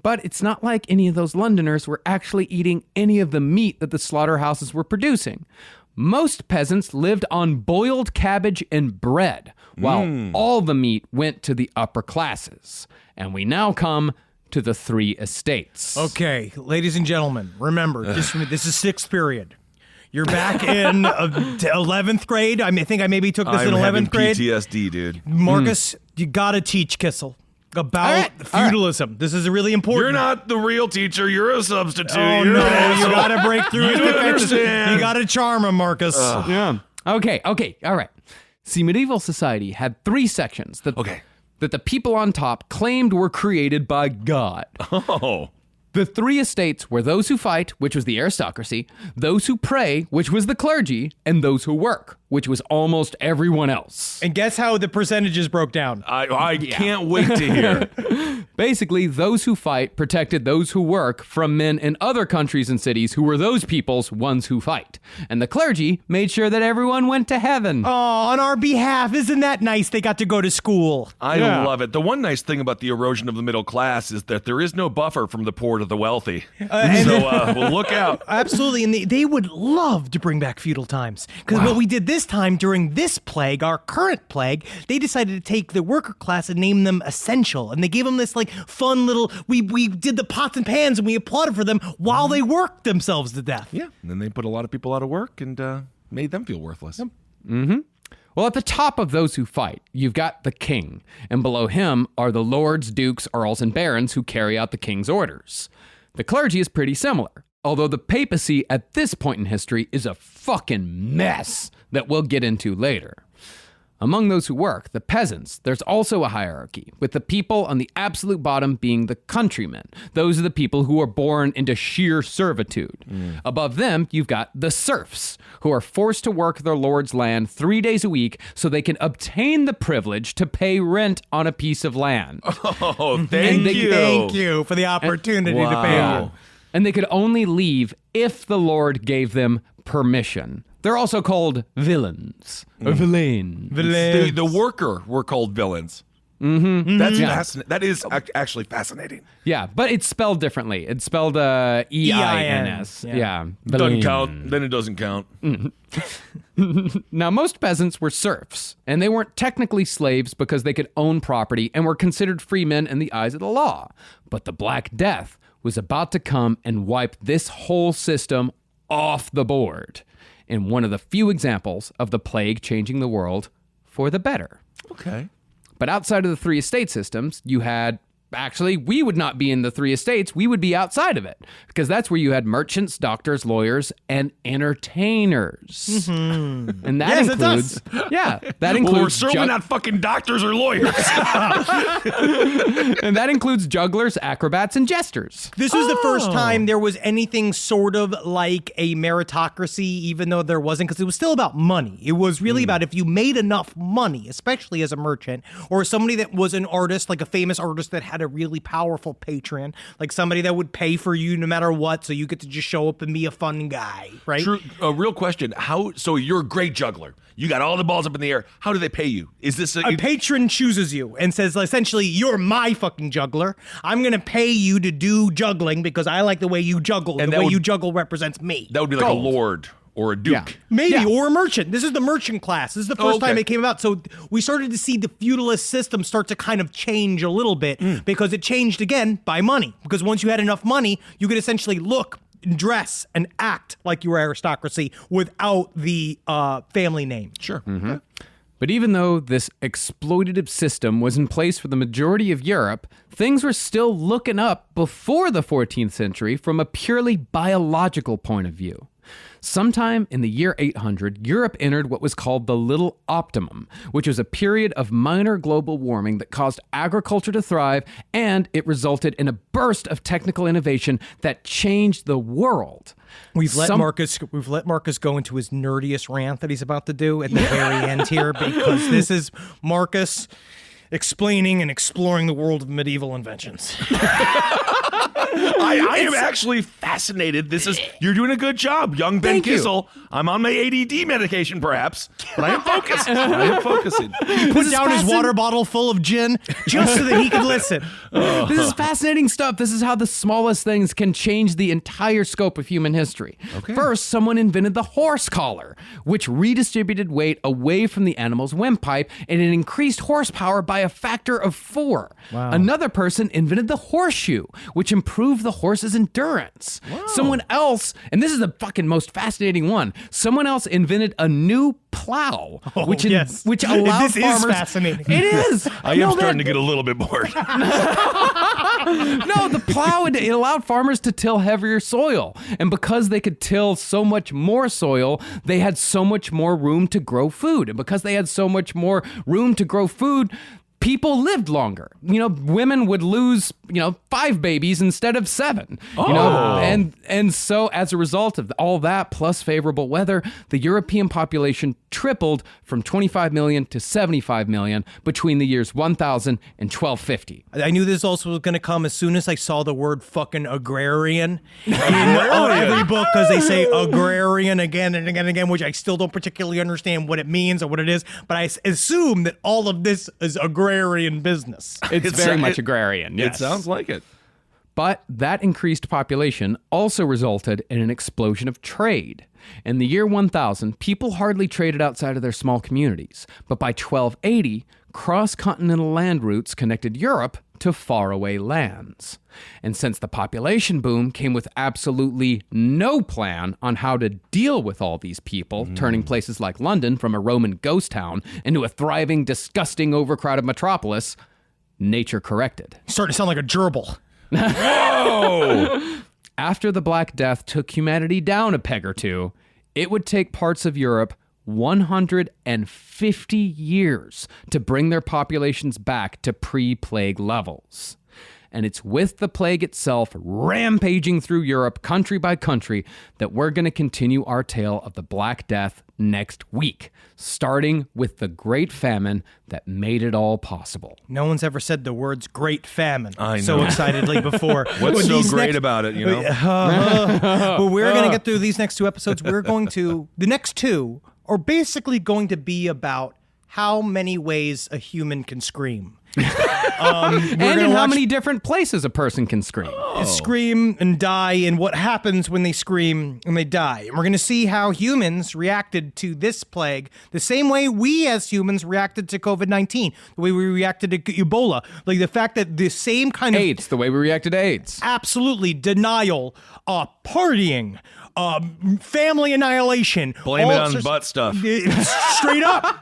But it's not like any of those Londoners were actually eating any of the meat that the slaughterhouses were producing. Most peasants lived on boiled cabbage and bread, while all the meat went to the upper classes. And we now come to the three estates. Okay, ladies and gentlemen, remember, this is sixth period. You're back in 11th grade. I think I maybe took this in 11th grade. PTSD, dude. Marcus, you gotta teach Kissel about feudalism. This is really important. You're not the real teacher. You're a substitute. Oh, You're no, an asshole. you gotta break through his You don't defenses. understand. You gotta charm him, Marcus. Yeah. Okay, all right. See, medieval society had three sections that the people on top claimed were created by God. Oh. The three estates were those who fight, which was the aristocracy, those who pray, which was the clergy, and those who work, which was almost everyone else. And guess how the percentages broke down? I can't wait to hear. Basically, those who fight protected those who work from men in other countries and cities who were those people's ones who fight. And the clergy made sure that everyone went to heaven. Oh, on our behalf. Isn't that nice? They got to go to school. I love it. The one nice thing about the erosion of the middle class is that there is no buffer from the poor to the wealthy. So we'll look out. Absolutely, and they would love to bring back feudal times. Because what we did this time during this plague, our current plague, they decided to take the worker class and name them essential. And they gave them this like fun little, we did the pots and pans and we applauded for them while they worked themselves to death. Yeah, and then they put a lot of people out of work and made them feel worthless. Well, at the top of those who fight, you've got the king, and below him are the lords, dukes, earls, and barons who carry out the king's orders. The clergy is pretty similar, although the papacy at this point in history is a fucking mess that we'll get into later. Among those who work, the peasants, there's also a hierarchy, with the people on the absolute bottom being the countrymen. Those are the people who are born into sheer servitude. Above them, you've got the serfs, who are forced to work their lord's land 3 days a week so they can obtain the privilege to pay rent on a piece of land. Oh, thank you. Thank you for the opportunity to pay you. And they could only leave if the Lord gave them permission. They're also called villains. Or villains. The worker were called villains. That's fascinating. That is actually fascinating. Yeah, but it's spelled differently. It's spelled E-I-N-S. Yeah. Doesn't count. Then it doesn't count. Now, most peasants were serfs, and they weren't technically slaves because they could own property and were considered free men in the eyes of the law. But the Black Death was about to come and wipe this whole system off the board in one of the few examples of the plague changing the world for the better. Okay. But outside of the three estate systems, you had... Actually, we would not be in the three estates. We would be outside of it because that's where you had merchants, doctors, lawyers, and entertainers. And that includes... Yeah, that includes... Well, we're certainly not fucking doctors or lawyers. And that includes jugglers, acrobats, and jesters. This was the first time there was anything sort of like a meritocracy, even though there wasn't, because it was still about money. It was really about if you made enough money, especially as a merchant, or somebody that was an artist, like a famous artist that had a really powerful patron, like somebody that would pay for you no matter what, so you get to just show up and be a fun guy, right? True. A real question. So you're a great juggler. You got all the balls up in the air. How do they pay you? Is this a patron chooses you and says, essentially, you're my fucking juggler. I'm going to pay you to do juggling because I like the way you juggle. And the way you juggle represents me. That would be like a lord or a duke. Yeah. Maybe, or a merchant. This is the merchant class. This is the first time it came about. So we started to see the feudalist system start to kind of change a little bit because it changed again by money. Because once you had enough money, you could essentially look, dress, and act like you were aristocracy without the family name. Sure. But even though this exploitative system was in place for the majority of Europe, things were still looking up before the 14th century from a purely biological point of view. Sometime in the year 800, Europe entered what was called the Little Optimum, which was a period of minor global warming that caused agriculture to thrive, and it resulted in a burst of technical innovation that changed the world. We've let Marcus go into his nerdiest rant that he's about to do at the very end here, because this is Marcus explaining and exploring the world of medieval inventions. I am actually fascinated. You're doing a good job, young Ben Kissel. I'm on my ADD medication, perhaps, but I am focused. I am focusing. He put down his water bottle full of gin just so that he could listen. This is fascinating stuff. This is how the smallest things can change the entire scope of human history. Okay. First, someone invented the horse collar, which redistributed weight away from the animal's windpipe, and it increased horsepower by a factor of 4. Wow. Another person invented the horseshoe, which improved the horse's endurance. Wow. Someone else, and this is the fucking most fascinating one, someone else invented a new plow, which allowed farmers... This is fascinating. It is. I am starting to get a little bit bored. No, the plow, it allowed farmers to till heavier soil. And because they could till so much more soil, they had so much more room to grow food. And because they had so much more room to grow food, people lived longer. Women would lose, 5 babies instead of 7. And so as a result of all that, plus favorable weather, the European population tripled from 25 million to 75 million between the years 1000 and 1250. I knew this also was going to come as soon as I saw the word fucking agrarian in every book, because they say agrarian again and again and again, which I still don't particularly understand what it means or what it is, but I assume that all of this is agrarian business. It's very much agrarian, yes. It sounds like it. But that increased population also resulted in an explosion of trade. In the year 1000, people hardly traded outside of their small communities. But by 1280, cross-continental land routes connected Europe to faraway lands. And since the population boom came with absolutely no plan on how to deal with all these people, turning places like London from a Roman ghost town into a thriving, disgusting, overcrowded metropolis, nature corrected. Starting to sound like a gerbil. Whoa! After the Black Death took humanity down a peg or two, it would take parts of Europe 150 years to bring their populations back to pre-plague levels. And it's with the plague itself rampaging through Europe, country by country, that we're going to continue our tale of the Black Death next week, starting with the Great Famine that made it all possible. No one's ever said the words Great Famine I know. so excitedly before. What's so great about it, you know? Well, we're going to get through these next two episodes. The next two are basically going to be about how many ways a human can scream. And in how many different places a person can scream. Scream and die, and what happens when they scream and they die. And we're going to see how humans reacted to this plague the same way we as humans reacted to COVID-19, the way we reacted to Ebola. Like the fact that the same kind of... AIDS, the way we reacted to AIDS. Absolutely. Denial, partying, family annihilation. Blame it on butt stuff. Straight up.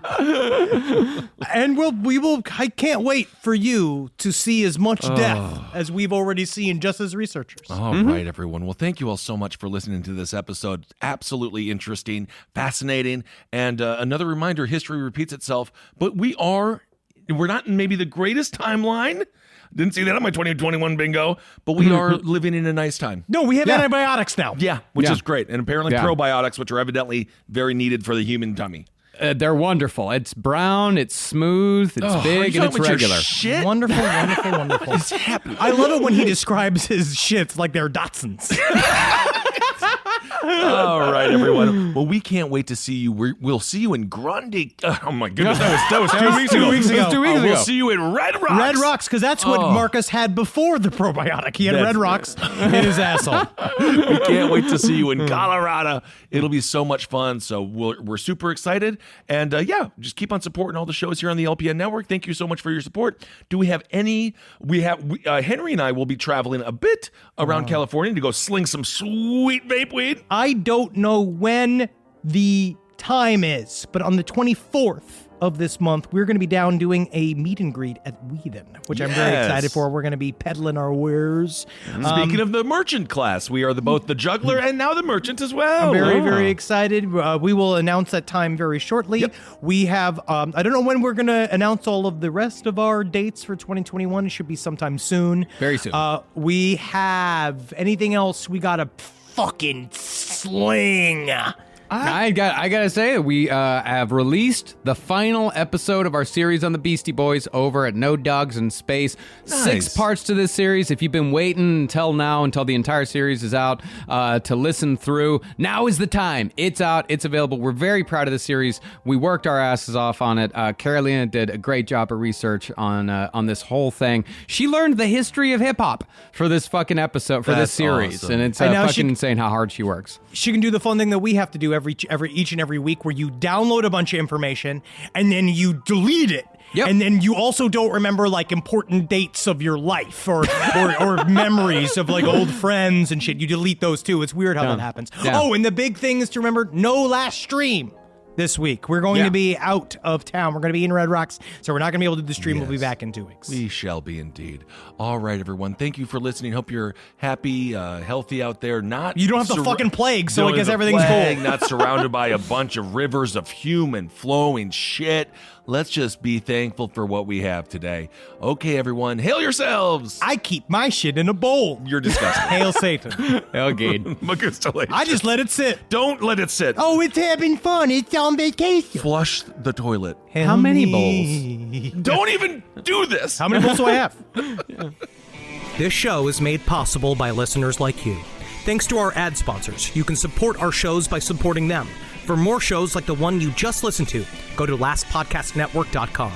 And I can't wait for you to see as much death as we've already seen just as researchers. All right, everyone. Well, thank you all so much for listening to this episode. Absolutely interesting, fascinating, and another reminder, history repeats itself, but we're not in maybe the greatest timeline. Didn't see that on my 2021 bingo, but we are living in a nice time. No, we have antibiotics now. Yeah, which is great. And apparently probiotics, which are evidently very needed for the human tummy. They're wonderful. It's brown, it's smooth, it's big, and it's regular. Shit? Wonderful, wonderful, wonderful. What's happening? I love it when he describes his shits like they're Datsuns. All right, everyone. Well, we can't wait to see you. We'll see you in Grundy. Oh, my goodness. That was 2 weeks ago. 2 weeks ago. That was 2 weeks ago. We'll see you in Red Rocks. Red Rocks, because that's what Marcus had before the probiotic. He had Red Rocks in his asshole. We can't wait to see you in Colorado. It'll be so much fun. So we're super excited. And just keep on supporting all the shows here on the LPN Network. Thank you so much for your support. Do we have any? Henry and I will be traveling a bit around California to go sling some sweet vape weed. I don't know when the time is, but on the 24th of this month, we're going to be down doing a meet and greet at Whedon, which I'm very excited for. We're going to be peddling our wares. Speaking of the merchant class, we are both the juggler and now the merchant as well. I'm very, very excited. We will announce that time very shortly. Yep. We have, I don't know when we're going to announce all of the rest of our dates for 2021. It should be sometime soon. Very soon. We have anything else we got to fucking sling. I gotta say, we have released the final episode of our series on the Beastie Boys over at No Dogs in Space. Nice. 6 parts to this series. If you've been waiting until now, until the entire series is out, to listen through, now is the time. It's out. It's available. We're very proud of the series. We worked our asses off on it. Carolina did a great job of research on this whole thing. She learned the history of hip hop for this fucking episode, for this series, awesome. and it's And now fucking insane how hard she works. She can do the fun thing that we have to do each and every week, where you download a bunch of information and then you delete it. Yep. And then you also don't remember like important dates of your life or memories of like old friends and shit. You delete those too. It's weird how that happens. Yeah. Oh, and the big thing is to remember, no last stream this week. We're going to be out of town. We're going to be in Red Rocks, so we're not going to be able to do the stream. Yes. We'll be back in 2 weeks. We shall be indeed. All right, everyone. Thank you for listening. Hope you're happy, healthy out there. You don't have the fucking plague, so I guess everything's cool. Not surrounded by a bunch of rivers of human flowing shit. Let's just be thankful for what we have today. Okay, everyone. Hail yourselves. I keep my shit in a bowl. You're disgusting. Hail Satan. Okay. I just let it sit. Don't let it sit. Oh, it's having fun. It's on vacation. Flush the toilet. How many bowls? Don't even do this. How many bowls do I have? This show is made possible by listeners like you. Thanks to our ad sponsors, you can support our shows by supporting them. For more shows like the one you just listened to, go to lastpodcastnetwork.com.